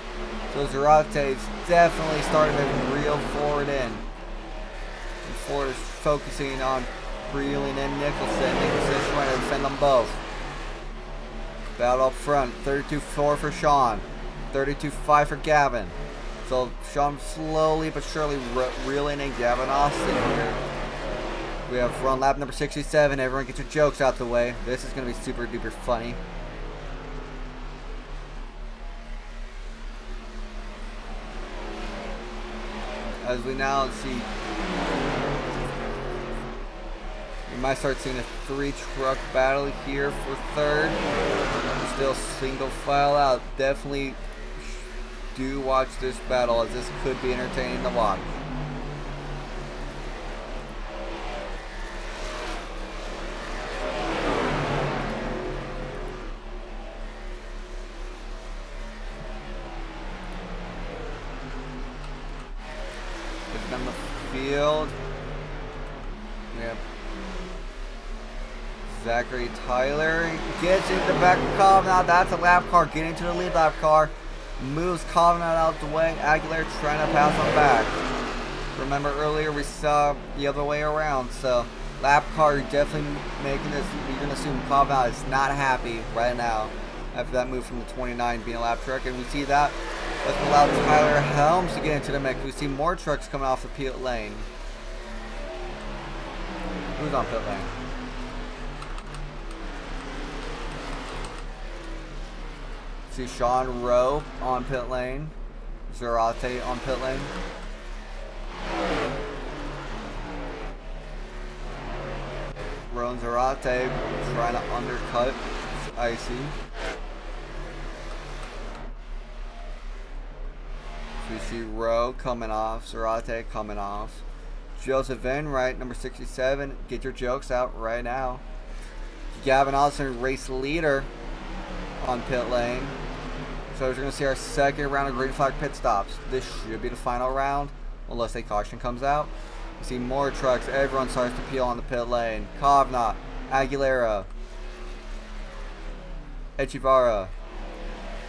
So Zarate's definitely starting to reel Ford in. And Ford is focusing on reeling in Nicholson. Nicholson's trying to defend them both. Battle up front, 32.4 for Sean, 32.5 for Gavin. So Sean slowly but surely reeling in Gavin Austin here. We have run lap number 67. Everyone get your jokes out the way. This is going to be super duper funny. As we now see, we might start seeing a 3-truck battle here for 3rd. Still single file out. Definitely do watch this battle, as this could be entertaining to watch. On the field, we have Zachary Tyler gets into the back of Covenant. That's a lap car getting to the lead lap car, moves Covenant out the way. Aguilera trying to pass on back. Remember earlier we saw the other way around, so lap car definitely making this. You're gonna assume Covenant is not happy right now after that move from the 29 being a lap truck, and we see that. Let's allow Tyler Helms to get into the mix. We see more trucks coming off the pit lane. Who's on pit lane? See Sean Rowe on pit lane. Zarate on pit lane. Rowan Zarate trying to undercut Icy. We see Rowe coming off, Zarate coming off. Joseph Enright, number 67, get your jokes out right now. Gavin Austin, race leader on pit lane. So we're going to see our second round of green flag pit stops. This should be the final round, unless a caution comes out. We see more trucks, everyone starts to peel on the pit lane. Kovna, Aguilera, Echivara.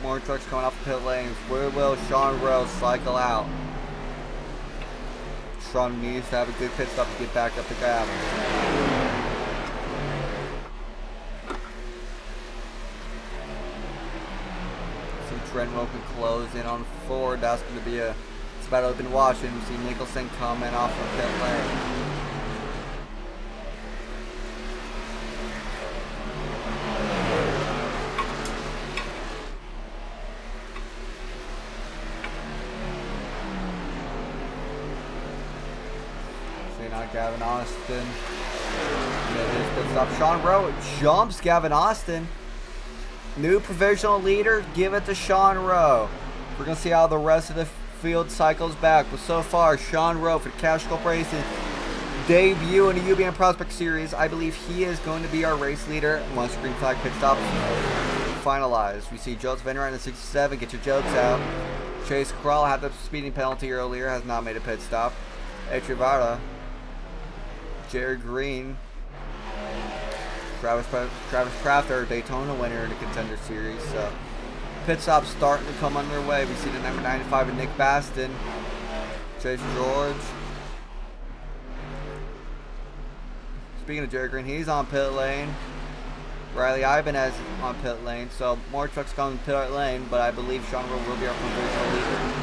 More trucks coming off the pit lanes. Where will Sean Rowe cycle out? Sean needs to have a good pit stop to get back up to Gavin. See Trent Wilkin close in on Ford. That's going to be a battle I've been watching. We see Nicholson coming off the pit lane. Gavin Austin. His pit stop. Sean Rowe jumps Gavin Austin. New provisional leader. Give it to Sean Rowe. We're going to see how the rest of the field cycles back. But so far, Sean Rowe for Cash Corporation debut in the UBN Prospect Series. I believe he is going to be our race leader once green flag pit stop finalized. We see Joseph Enright in the 67. Get your jokes out. Chase Kral had the speeding penalty earlier. Has not made a pit stop. Etrivara. Jared Green, Travis Kraft, our Daytona winner in the Contender Series. So pit stops starting to come underway. We see the number 95 of Nick Baston, Chase George. Speaking of Jared Green, he's on pit lane. Riley Ibanez on pit lane. So more trucks coming to pit lane, but I believe Sean Rowe will be our provisional leader.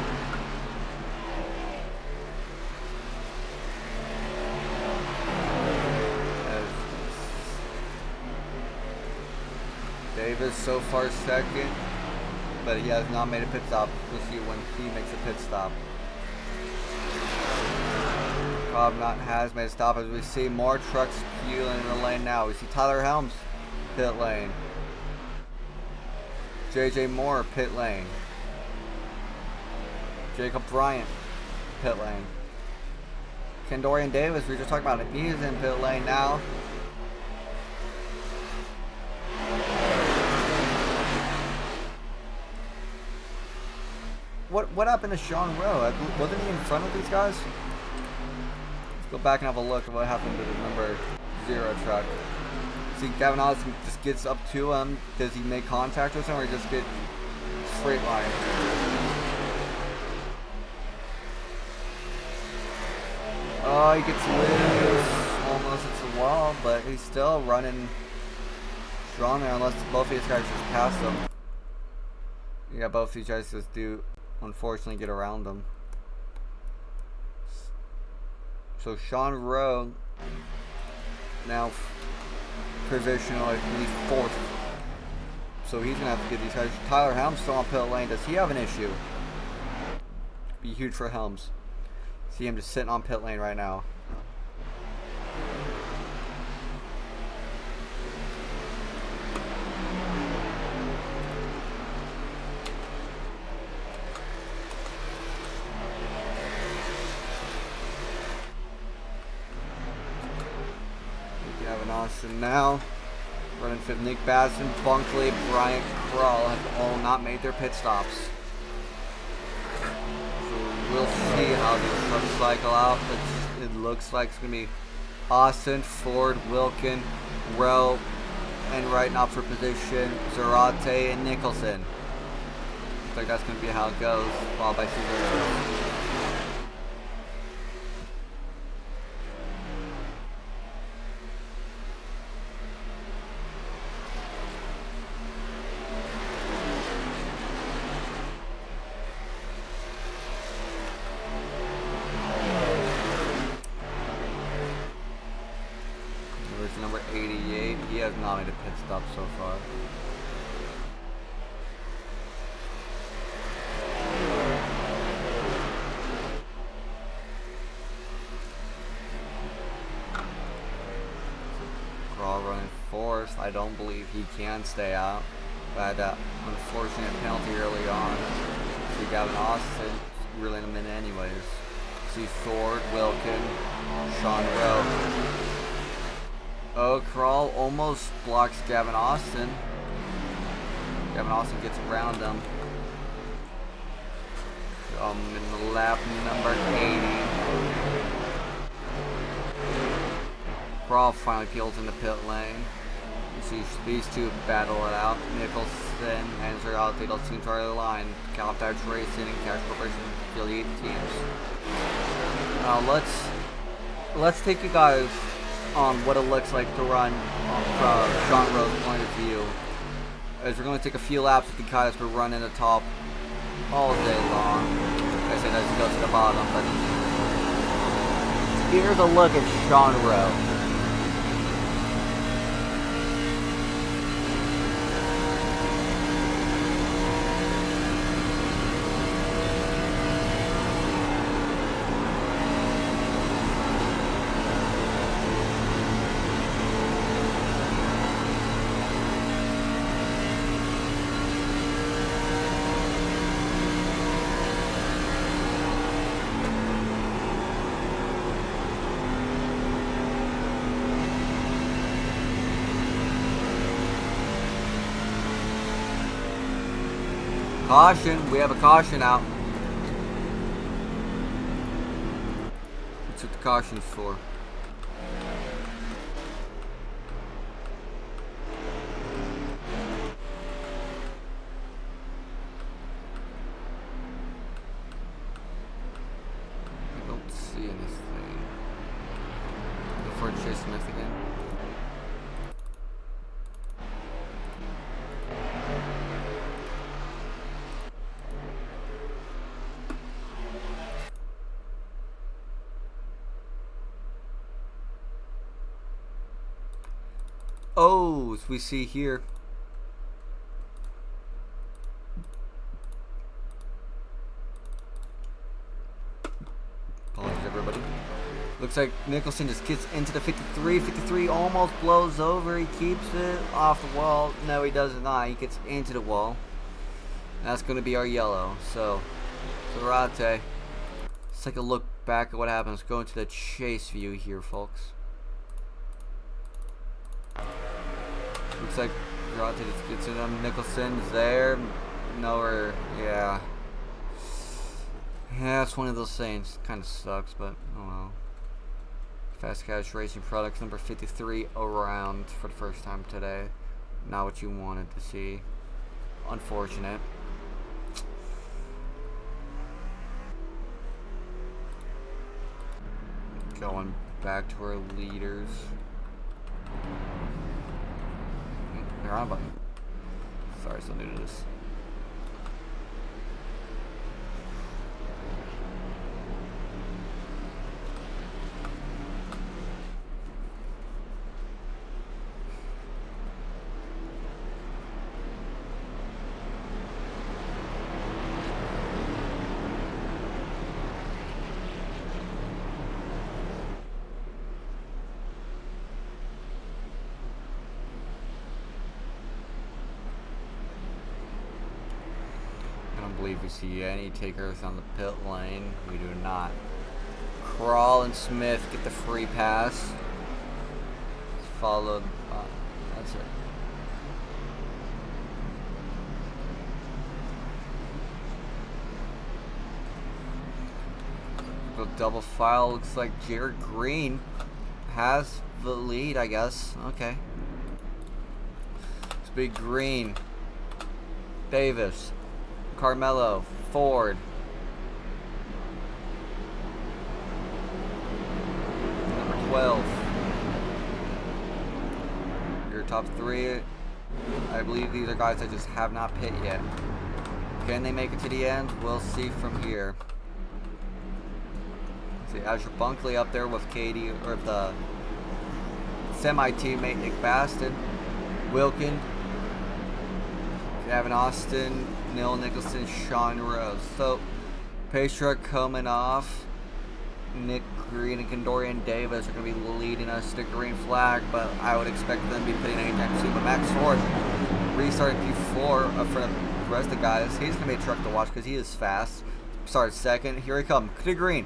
Davis so far second, but he has not made a pit stop. We'll see when he makes a pit stop. Cobb has made a stop as we see more trucks fueling in the lane now. We see Tyler Helms, pit lane. JJ Moore, pit lane. Jacob Bryant, pit lane. Kendorian Davis, we were just talking about it. He's in pit lane now. What happened to Sean Rowe? Wasn't he in front of these guys? Let's go back and have a look at what happened to the number 0 truck. See, Gavin Austin just gets up to him. Does he make contact with him or just get straight line? Oh, he gets loose. Almost hits the wall, but he's still running strong there unless both of these guys just pass him. Yeah, both of these guys just do unfortunately get around him. So Sean Rowe now provisional, I believe, 4th. So he's gonna have to get these guys. Tyler Helms still on pit lane. Does he have an issue? Be huge for Helms. See him just sitting on pit lane right now. Gavin Austin now running 5th. Nick Basson, Bunkley, Bryant Krall have all not made their pit stops. We'll see how these trucks cycle out. It looks like it's going to be Austin, Ford, Wilkin, Rowe, and right now for position, Zarate and Nicholson. Looks like that's going to be how it goes, followed by Cesar. Number 88, he has not made a pit stop so far. Krall running 4th. I don't believe he can stay out. But unfortunate penalty early on. See Gavin Austin really in a minute anyways. See Ford, Wilkin, Sean Rowe. Oh, Krall almost blocks Gavin Austin. Gavin Austin gets around him. In the lap number 80. Krall finally peels in the pit lane. You see these two battle it out. Nicholson and Zarate, those teams are in line. Califax Racing and Cash Corporation affiliate teams. Now let's take you guys on what it looks like to run from Sean Rowe's point of view. As we're going to take a few laps with the guys who run in the top all day long. I say that goes to the bottom, but here's a look at Sean Rowe. Caution, we have a caution out. What's what the caution's for? I don't see anything. Before Chase Smith again. Oh, as we see here, everybody. Looks like Nicholson just gets into the 53. 53 almost blows over. He keeps it off the wall. No, he does not. He gets into the wall. That's going to be our yellow. So, Zarate. Let's take a look back at what happens. Go into the chase view here, folks. Looks like Zarate just gets in him. Nicholson's there. Nowhere. Yeah. Yeah, it's one of those things. Kind of sucks, but oh well. Fast Cash Racing Products number 53 around for the first time today. Not what you wanted to see. Unfortunate. Going back to our leaders. They're on a button. Sorry, so new to this. I don't believe we see any takers on the pit lane. We do not. Crawl and Smith get the free pass. Followed. That's it. Go double file. Looks like Jared Green has the lead, I guess. Okay. It's Big Green. Davis. Carmelo, Ford, number 12. Your top three, I believe these are guys that just have not pit yet. Can they make it to the end? We'll see from here. See Azure Bunkley up there with Katie, or the semi-teammate Nick Baston, Wilkin, Gavin Austin, Neil Nicholson, Sean Rose. So, pace truck coming off. Nick Green and Condorian Davis are going to be leading us to green flag, but I would expect them to be putting anytime soon. But Max Ford restarted P4 up front of the rest of the guys. He's going to be a truck to watch because he is fast. Started second. Here he comes. To Green.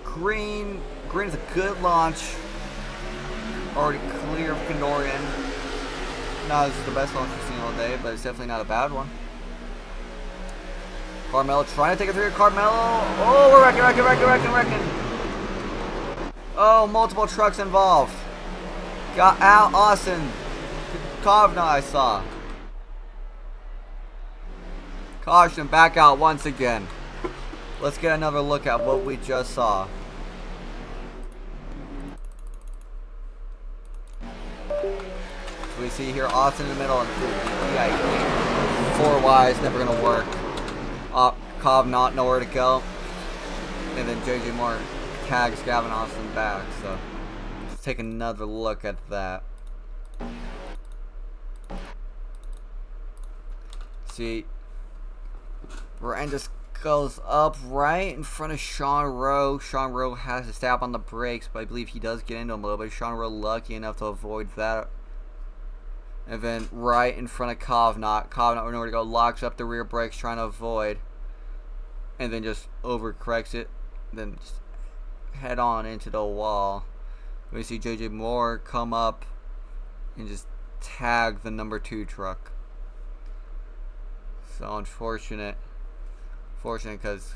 Green is a good launch. Already clear of Condorian. Not as the best launch we've seen all day, but it's definitely not a bad one. Carmelo trying to take it through. Carmelo. Oh, we're wrecking. Oh, multiple trucks involved. Got Al Austin. Kovna, I saw. Caution, back out once again. Let's get another look at what we just saw. So we see here Austin in the middle. Yeah, 4 wides, never going to work. Cobb not nowhere to go, and then JJ Moore tags Gavin Austin back. So let's take another look at that. See, Ryan just goes up right in front of Sean Rowe. Sean Rowe has to step on the brakes, but I believe he does get into him a little bit. Sean Rowe lucky enough to avoid that. And then right in front of Kovnot. Kovnot nowhere to go, locks up the rear brakes trying to avoid. And then just overcorrects it. Then just head on into the wall. We see JJ Moore come up and just tag the number 2 truck. So unfortunate. Fortunate because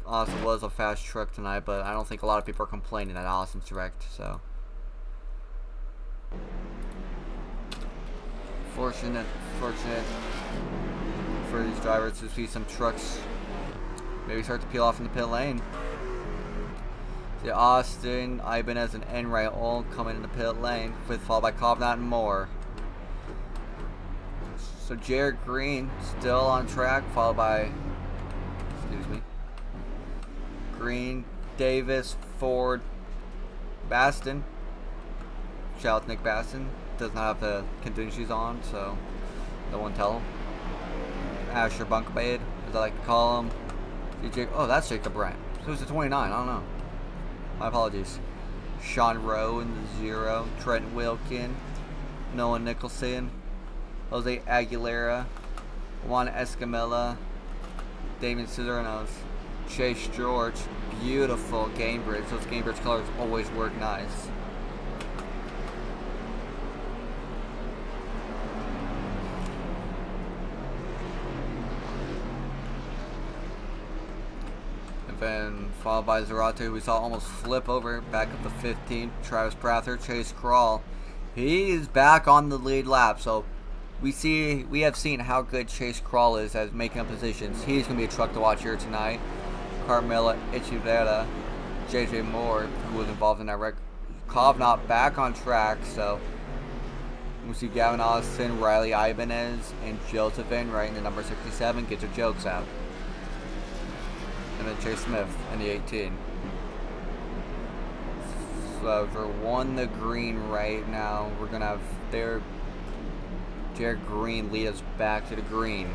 Austin was a fast truck tonight, but I don't think a lot of people are complaining that Austin's wrecked. So fortunate for these drivers to see some trucks maybe start to peel off in the pit lane. See Austin, Ibanez, and Enright all coming in the pit lane, followed by Kovnat and Moore. So Jared Green still on track, followed by, excuse me, Green, Davis, Ford, Baston. Shout out to Nick Baston. Does not have the contingencies on, so no one tell him. Asher Bunkbade, as I like to call him. DJ, oh, that's Jacob Bryant. So who's the 29? I don't know. My apologies. Sean Rowe in the 0. Trent Wilkin. Noah Nicholson. Jose Aguilera. Juan Escamilla. David Cisternos. Chase George. Beautiful game bridge. Those game bridge colors always work nice. And then followed by Zarate, who we saw almost flip over, back up to 15. Travis Prather, Chase Crawl. He is back on the lead lap, so we have seen how good Chase Crawl is at making up positions. He's going to be a truck to watch here tonight. Carmela Echeverria, JJ Moore, who was involved in that wreck. Kovnat back on track, so we see Gavin Austin, Riley Ibanez, and Josephine right in the number 67. Get your jokes out. And then Chase Smith in the 18. So for one the green right now, we're going to have Jared Green lead us back to the green.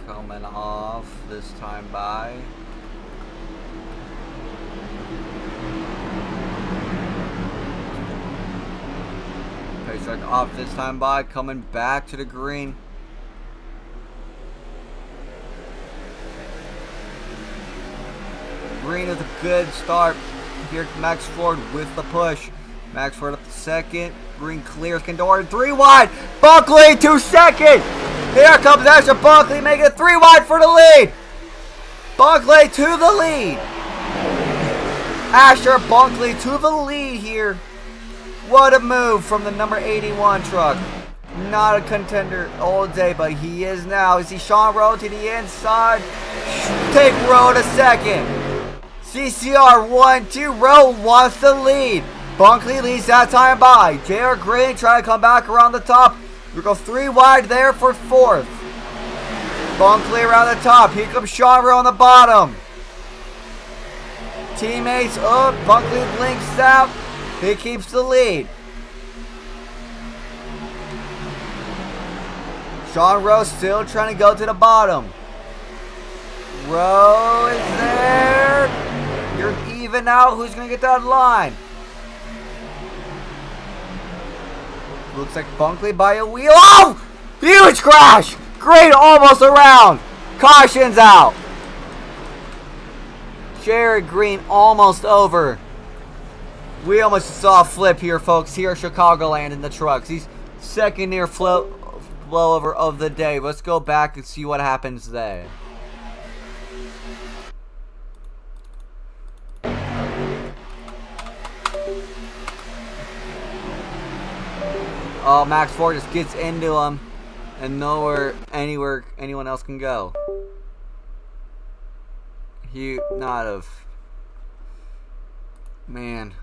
Coming off this time by. Pace truck off this time by, coming back to the green. Green is a good start. Here Max Ford with the push. Max Ford up to second. Green clears Condor 3 wide. Buckley to second. Here comes Asher Buckley making it 3 wide for the lead. Buckley to the lead. Asher Buckley to the lead here. What a move from the number 81 truck. Not a contender all day, but he is now. You see Sean Rowe to the inside. Take Rowe to second. CCR 1-2. Rowe wants the lead. Bunkley leads that time by. J.R. Green trying to come back around the top. We go 3 wide there for 4th. Bunkley around the top. Here comes Sean Rowe on the bottom. Teammates up. Bunkley blinks out. He keeps the lead. Sean Rowe still trying to go to the bottom. Rowe is there. You're even out. Who's going to get that line? Looks like Bunkley by a wheel. Oh! Huge crash! Green almost around. Caution's out. Jared Green almost over. We almost saw a flip here, folks. Here at Chicagoland in the trucks. He's second near blowover of the day. Let's go back and see what happens there. Oh, Max Ford just gets into him and anywhere anyone else can go. He not of man.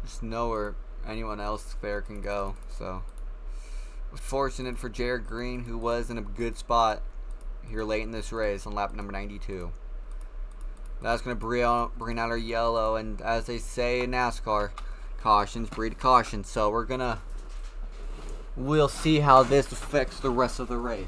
Just nowhere anyone else there can go. So fortunate for Jared Green, who was in a good spot here late in this race on lap number 92. That's going to bring out our yellow, and as they say in NASCAR, cautions breed caution. So we'll see how this affects the rest of the race.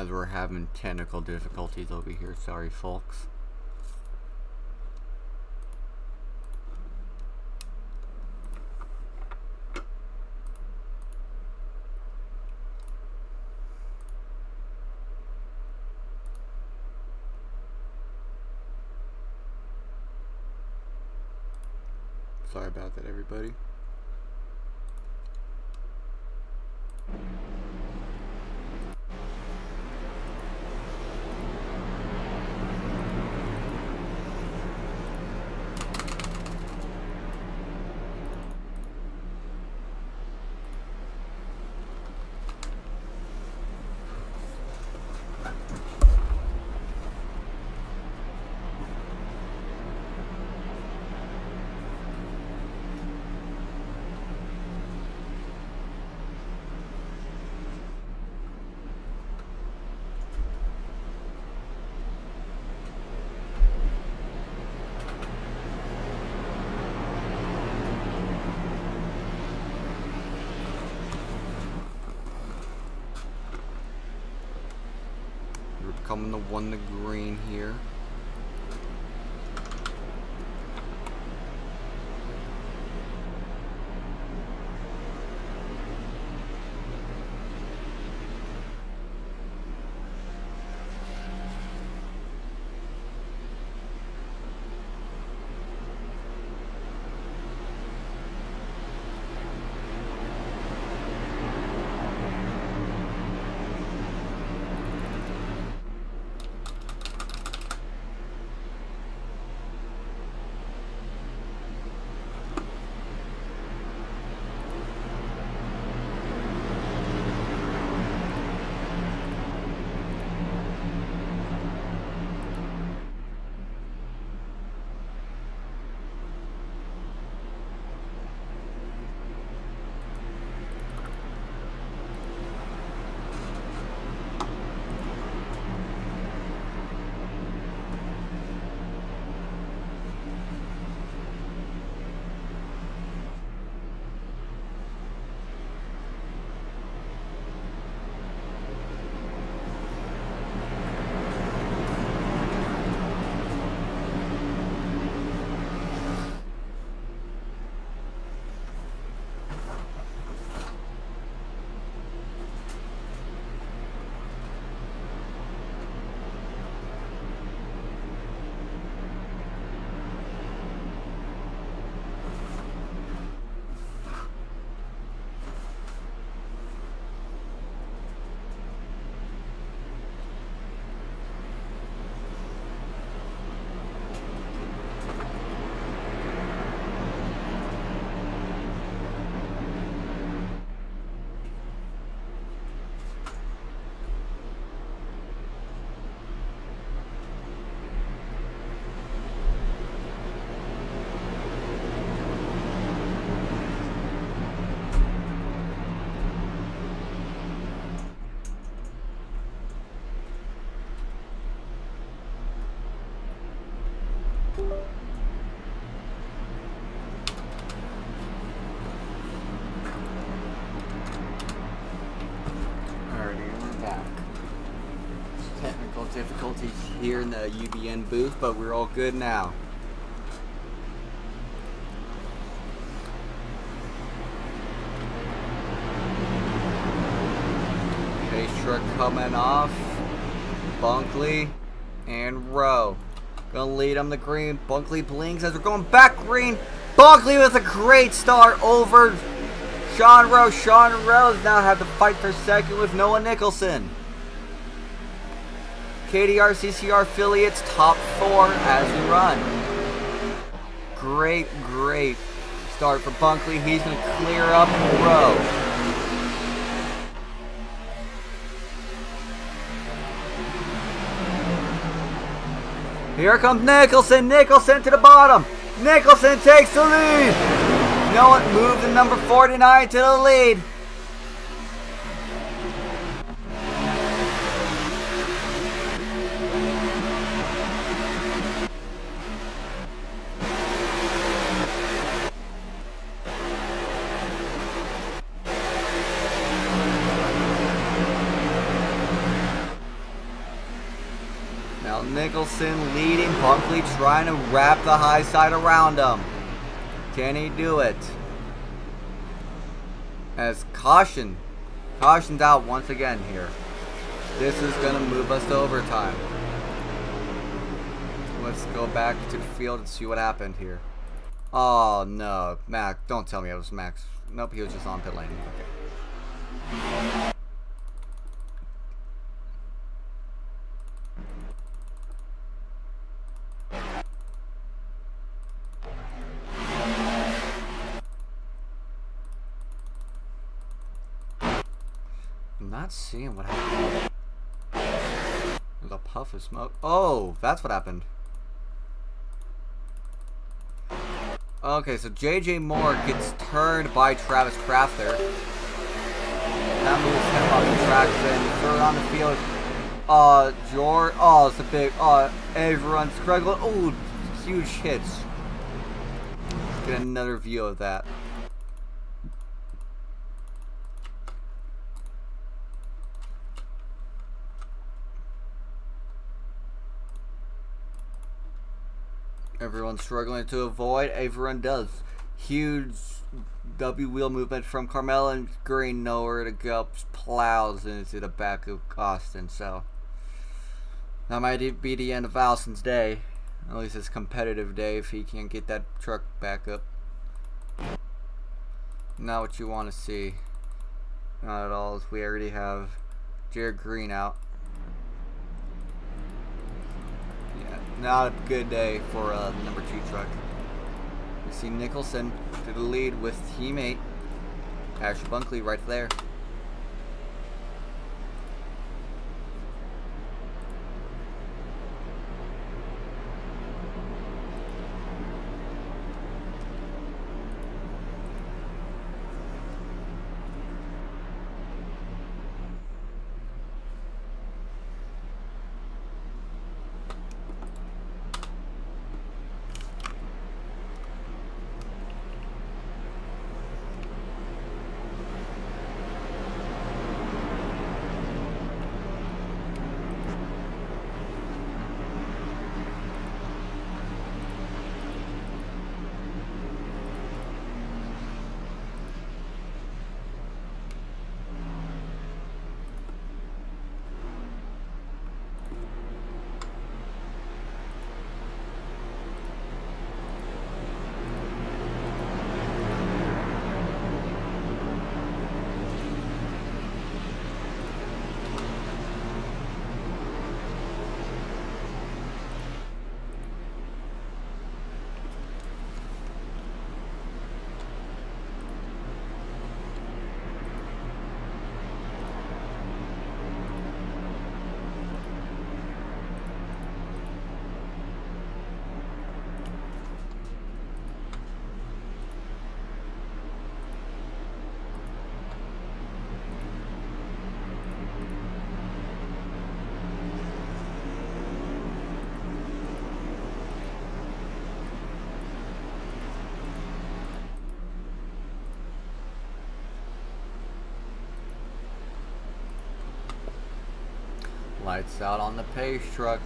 as we're having technical difficulties over here. Sorry, folks. Sorry about that, everybody. Coming to 1 to green here. Difficulties here in the UBN booth, but we're all good now. Pace truck coming off. Bunkley and Rowe gonna lead them to green. Bunkley blinks as we're going back green. Bunkley with a great start over Sean Rowe. Sean Rowe now have to fight for second with Noah Nicholson. KDR CCR affiliates top 4 as we run. Great start for Bunkley. He's going to clear up Rowe. Here comes Nicholson. Nicholson to the bottom. Nicholson takes the lead. Noah moved to number 49 to the lead. Nicholson leading. Bunkley trying to wrap the high side around him. Can he do it? As caution's out once again here. This is going to move us to overtime. Let's go back to the field and see what happened here. Oh no, Max, don't tell me it was Max. Nope, he was just on pit lane. Okay. I'm not seeing what happened. There's a puff of smoke. Oh, that's what happened. Okay, so JJ Moore gets turned by Travis Crafter. That moves him off the track, then third on the field. George. Oh, it's a big. Everyone's struggling. Oh, huge hits. Let's get another view of that. Everyone's struggling to avoid. Everyone does. Huge W wheel movement from Carmel and Green. Nowhere to go. Plows into the back of Austin. So that might be the end of Allison's day. At least his competitive day if he can't get that truck back up. Not what you want to see. Not at all. As we already have Jared Green out. Not a good day for the number 2 truck. We see Nicholson to the lead with teammate Asher Bunkley right there. Lights out on the pace truck.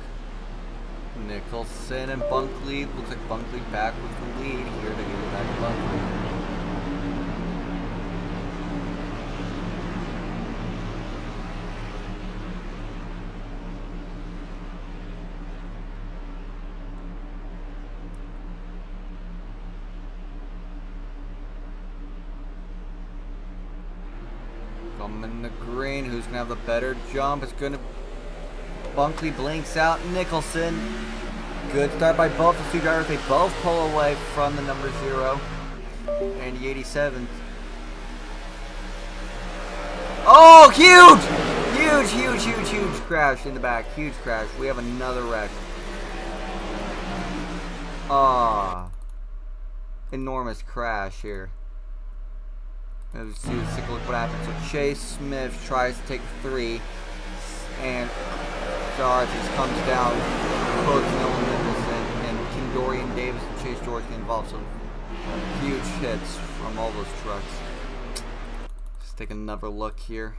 Nicholson and Bunkley. Looks like Bunkley back with the lead here to get it back to Bunkley. Coming the green. Who's going to have the better jump? It's going to... Bunkley blinks out. Nicholson. Good start by both the two drivers. They both pull away from the number 0 and the 87. Oh, huge! Huge crash in the back. Huge crash. We have another wreck. Ah. Enormous crash here. Let's see what happens. So Chase Smith tries to take 3. And Charges comes down, Coach Nolan Nicholson, and Kendorian Davis and Chase George get involved. So huge hits from all those trucks. Let's take another look here.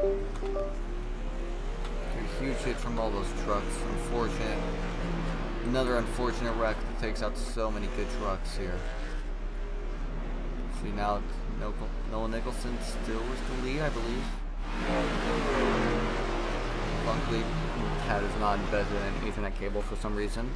A huge hit from all those trucks. Unfortunate. Another unfortunate wreck that takes out so many good trucks here. See now, Noah Nicholson still with the lead, I believe. Luckily, Cat is not invested in Ethernet cable for some reason.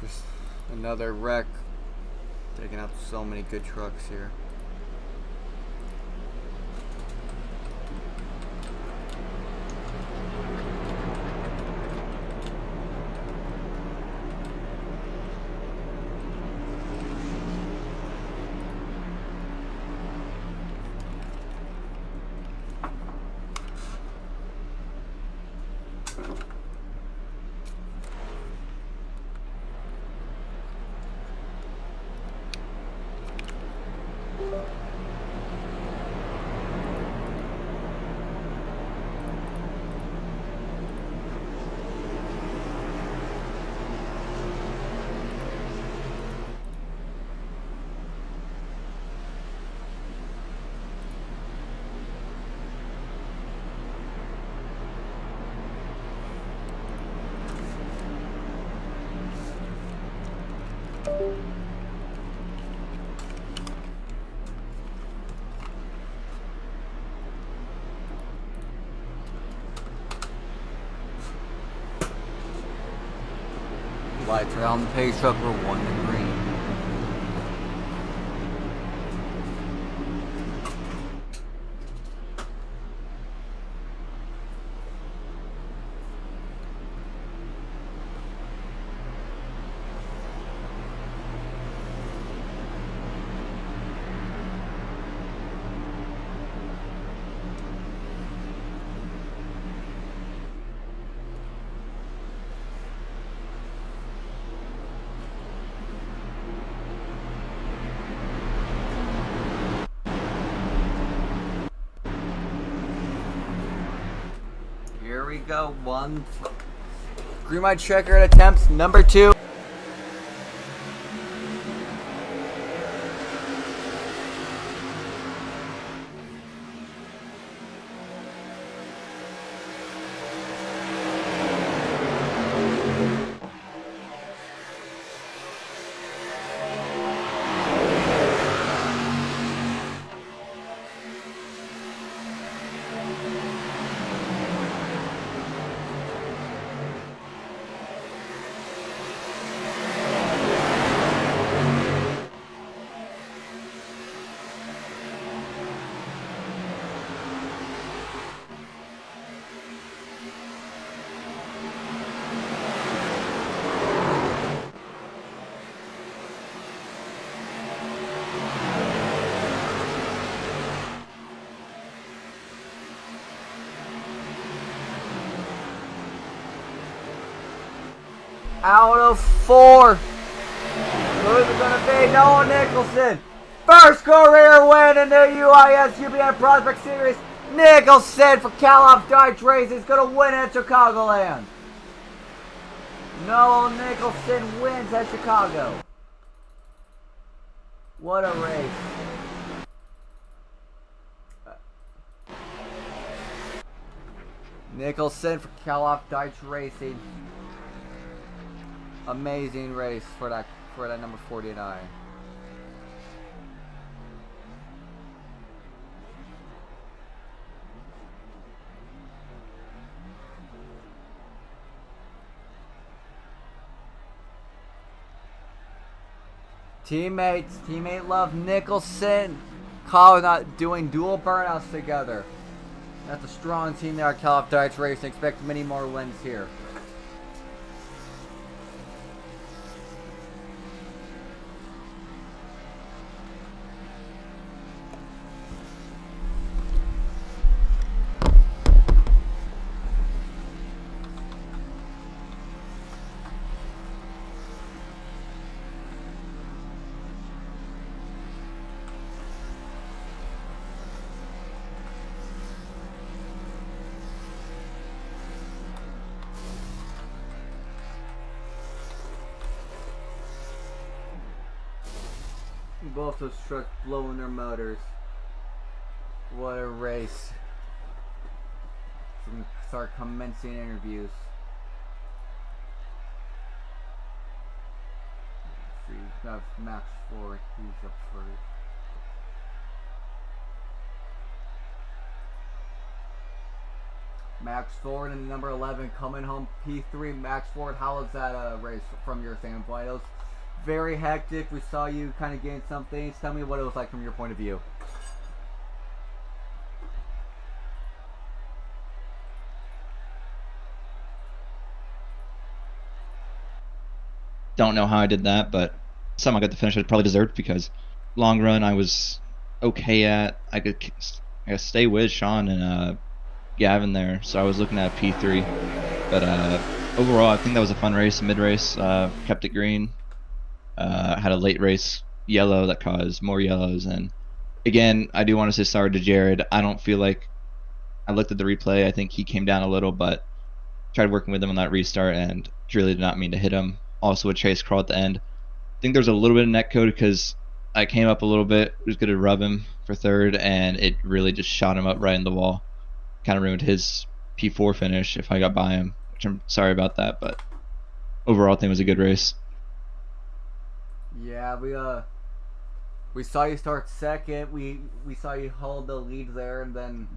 Just another wreck, taking out so many good trucks here. Lights are on the pace truck, we're 1 to green. Here we go, green light checker at attempt number 2. Out of 4. Who's it gonna be? Noah Nicholson. first career win in the UBN Prospect Series. Nicholson for Call Dodge Racing is going to win at Chicagoland. Noel Nicholson wins at Chicago. What a race. Nicholson for Call Dodge Racing. Amazing race for that number 49. Teammate love Nicholson. Colin not doing dual burnouts together. That's a strong team there at Call Dodge Racing. Expect many more wins here. Both those trucks blowing their motors. What a race. So we can start commencing interviews. Let's see, we got Max Ford, he's up first. Max Ford and number 11 coming home P3. Max Ford, how was that race from your standpoint? It was very hectic. We saw you kind of gain some things. Tell me what it was like from your point of view. Don't know how I did that, but something I got to finish I probably deserved because long run I was okay at. I could stay with Sean and Gavin there, so I was looking at P3. But overall, I think that was a fun race. Mid race, kept it green. Had a late race yellow that caused more yellows, and again, I do want to say sorry to Jared. I don't feel like I looked at the replay. I think he came down a little, but tried working with him on that restart and really did not mean to hit him. Also a chase crawl at the end. I think there's a little bit of net code because I came up a little bit, was going to rub him for third, and it really just shot him up right in the wall. Kind of ruined his P4 finish if I got by him, which I'm sorry about that, but overall I think it was a good race. Yeah, we saw you start second. We saw you hold the lead there, and then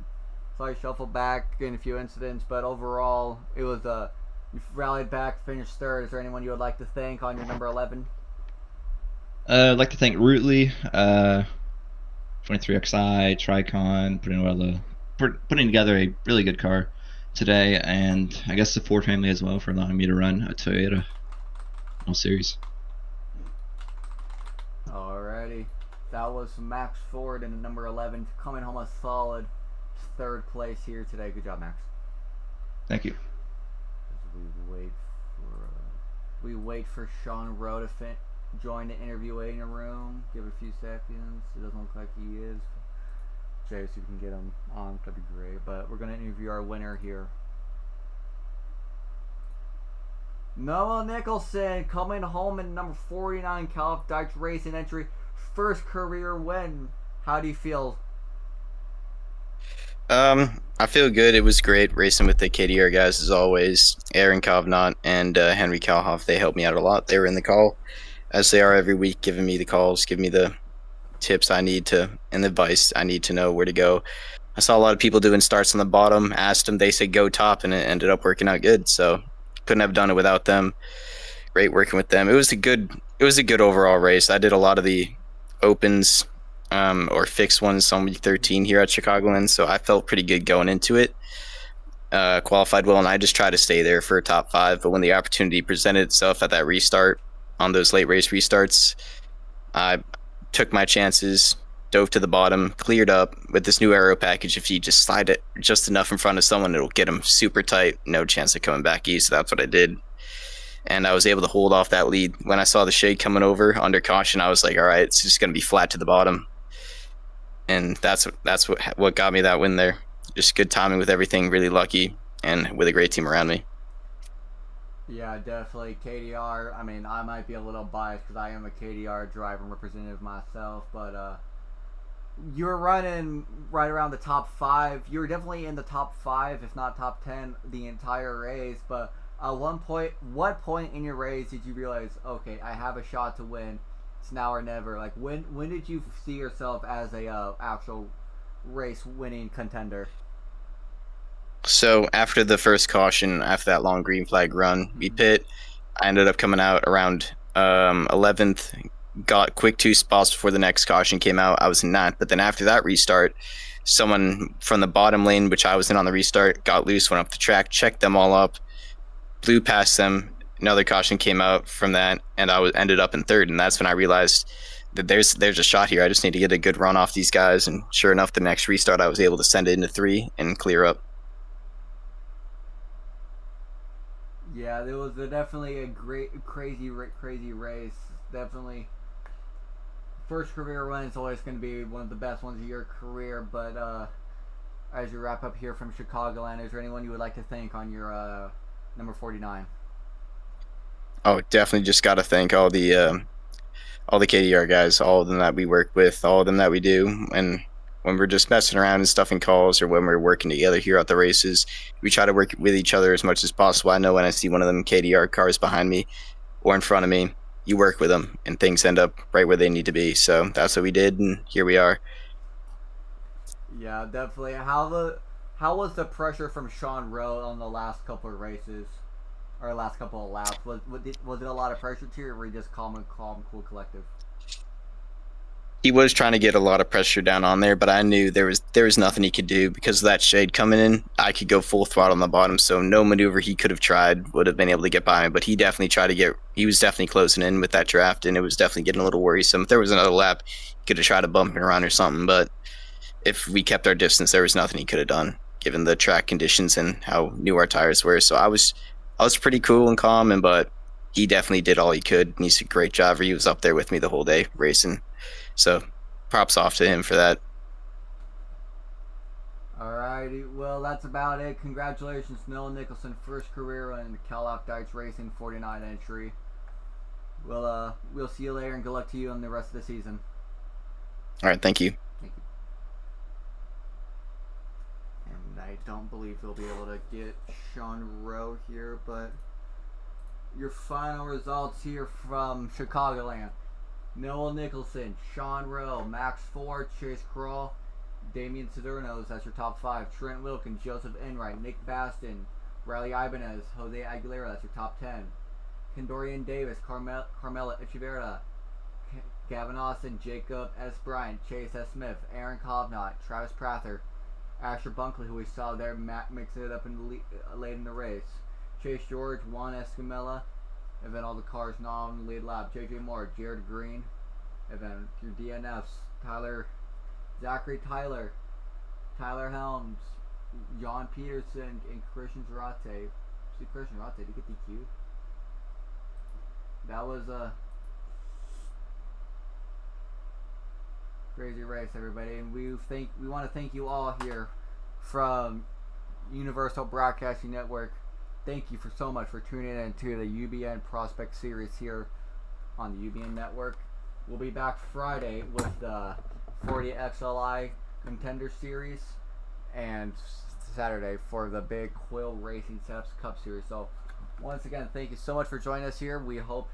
saw you shuffle back in a few incidents. But overall, it was you rallied back, finished third. Is there anyone you would like to thank on your number 11? I'd like to thank Rootley, 23XI, Tricon, putting together a really good car today, and I guess the Ford family as well for allowing me to run a Toyota series. Alrighty, that was Max Ford and number 11 coming home a solid third place here today. Good job, Max. Thank you. As we wait for Sean Rowe to join the interview waiting room. Give it a few seconds. It doesn't look like he is. Jay, so you can get him on. That'd be great. But we're gonna interview our winner here. Noah Nicholson coming home in number 49 Call Dodge Racing entry. First career win. How do you feel? I feel good. It was great racing with the KDR guys as always. Aaron Covenant and Henry Kalhoff, they helped me out a lot. They were in the call, as they are every week, giving me the calls, giving me the tips I need to and the advice I need to know where to go. I saw a lot of people doing starts on the bottom, asked them, they said go top, and it ended up working out good. So couldn't have done it without them. Great working with them. It was a good overall race. I did a lot of the opens or fixed ones on week 13 here at Chicagoland, so I felt pretty good going into it. Qualified well, and I just tried to stay there for a top 5, but when the opportunity presented itself at that restart, on those late race restarts, I took my chances, dove to the bottom, cleared up. With this new aero package, if you just slide it just enough in front of someone, it'll get them super tight, no chance of coming back east. So that's what I did. and I was able to hold off that lead. When I saw the shade coming over under caution, I was like, all right, it's just going to be flat to the bottom. And that's what got me that win there. Just good timing with everything, really lucky, and with a great team around me. Yeah, definitely. KDR, I mean, I might be a little biased because I am a KDR driver and representative myself, but you were running right around the top 5. You were definitely in the top 5, if not top 10, the entire race. But at what point in your race did you realize, okay, I have a shot to win? It's now or never. Like, when did you see yourself as a actual race-winning contender? So after the first caution, after that long green flag run, we pit. I ended up coming out around 11th. Got quick 2 spots before the next caution came out. I was in 9th, but then after that restart, someone from the bottom lane, which I was in on the restart, got loose, went up the track, checked them all up, blew past them. Another caution came out from that, and I ended up in 3rd. And that's when I realized that there's a shot here. I just need to get a good run off these guys. And sure enough, the next restart, I was able to send it into 3 and clear up. Yeah, there was definitely a crazy race. Definitely, first career win is always going to be one of the best ones of your career. But as you wrap up here from Chicagoland, is there anyone you would like to thank on your number 49? Oh, definitely just got to thank all the KDR guys, all of them that we work with, all of them that we do, and when we're just messing around and stuff in calls, or when we're working together here at the races, we try to work with each other as much as possible. I know when I see one of them KDR cars behind me or in front of me, you work with them and things end up right where they need to be. So that's what we did, and here we are. Yeah, definitely. How was the pressure from Sean Rowe on the last couple of races, or last couple of laps? Was it a lot of pressure to you, or were you just calm, cool, collective? He was trying to get a lot of pressure down on there, but I knew there was nothing he could do because of that shade coming in. I could go full throttle on the bottom, so no maneuver he could have tried would have been able to get by me. But he definitely tried to get. He was definitely closing in with that draft, and it was definitely getting a little worrisome. If there was another lap, he could have tried to bump it around or something. But if we kept our distance, there was nothing he could have done given the track conditions and how new our tires were. So I was pretty cool and calm, but he definitely did all he could. And he's a great driver. He was up there with me the whole day racing. So props off to him for that. Alrighty, well that's about it. Congratulations, Noah Nicholson, first career in the Cal-Off Dice Racing 49 entry. We'll see you later, and good luck to you on the rest of the season. All right, thank you. Thank you. And I don't believe they'll be able to get Sean Rowe here, but your final results here from Chicagoland. Noah Nicholson, Sean Rowe, Max Ford, Chase Kroll, Damian Sadernos, that's your top 5. Trent Wilkins, Joseph Enright, Nick Baston, Riley Ibanez, Jose Aguilera, that's your top 10. Kendorian Davis, Carmela Echeverria, Gavin Austin, Jacob S. Bryant, Chase S. Smith, Aaron Kovnat, Travis Prather, Asher Bunkley, who we saw there mixing it up late in the race, Chase George, Juan Escamilla, and then all the cars not on the lead lap. JJ Moore, Jared Green, and then your DNFs, Zachary Tyler Helms, John Peterson, and Christian Zarate. See, Christian Zarate, did he get DQ? That was a crazy race, everybody, and we want to thank you all here from Universal Broadcasting Network. Thank you so much for tuning in to the UBN Prospect Series here on the UBN Network. We'll be back Friday with the 40 XLI Contender Series, and Saturday for the big Quill Racing Setups Cup Series. So once again, thank you so much for joining us here. We hope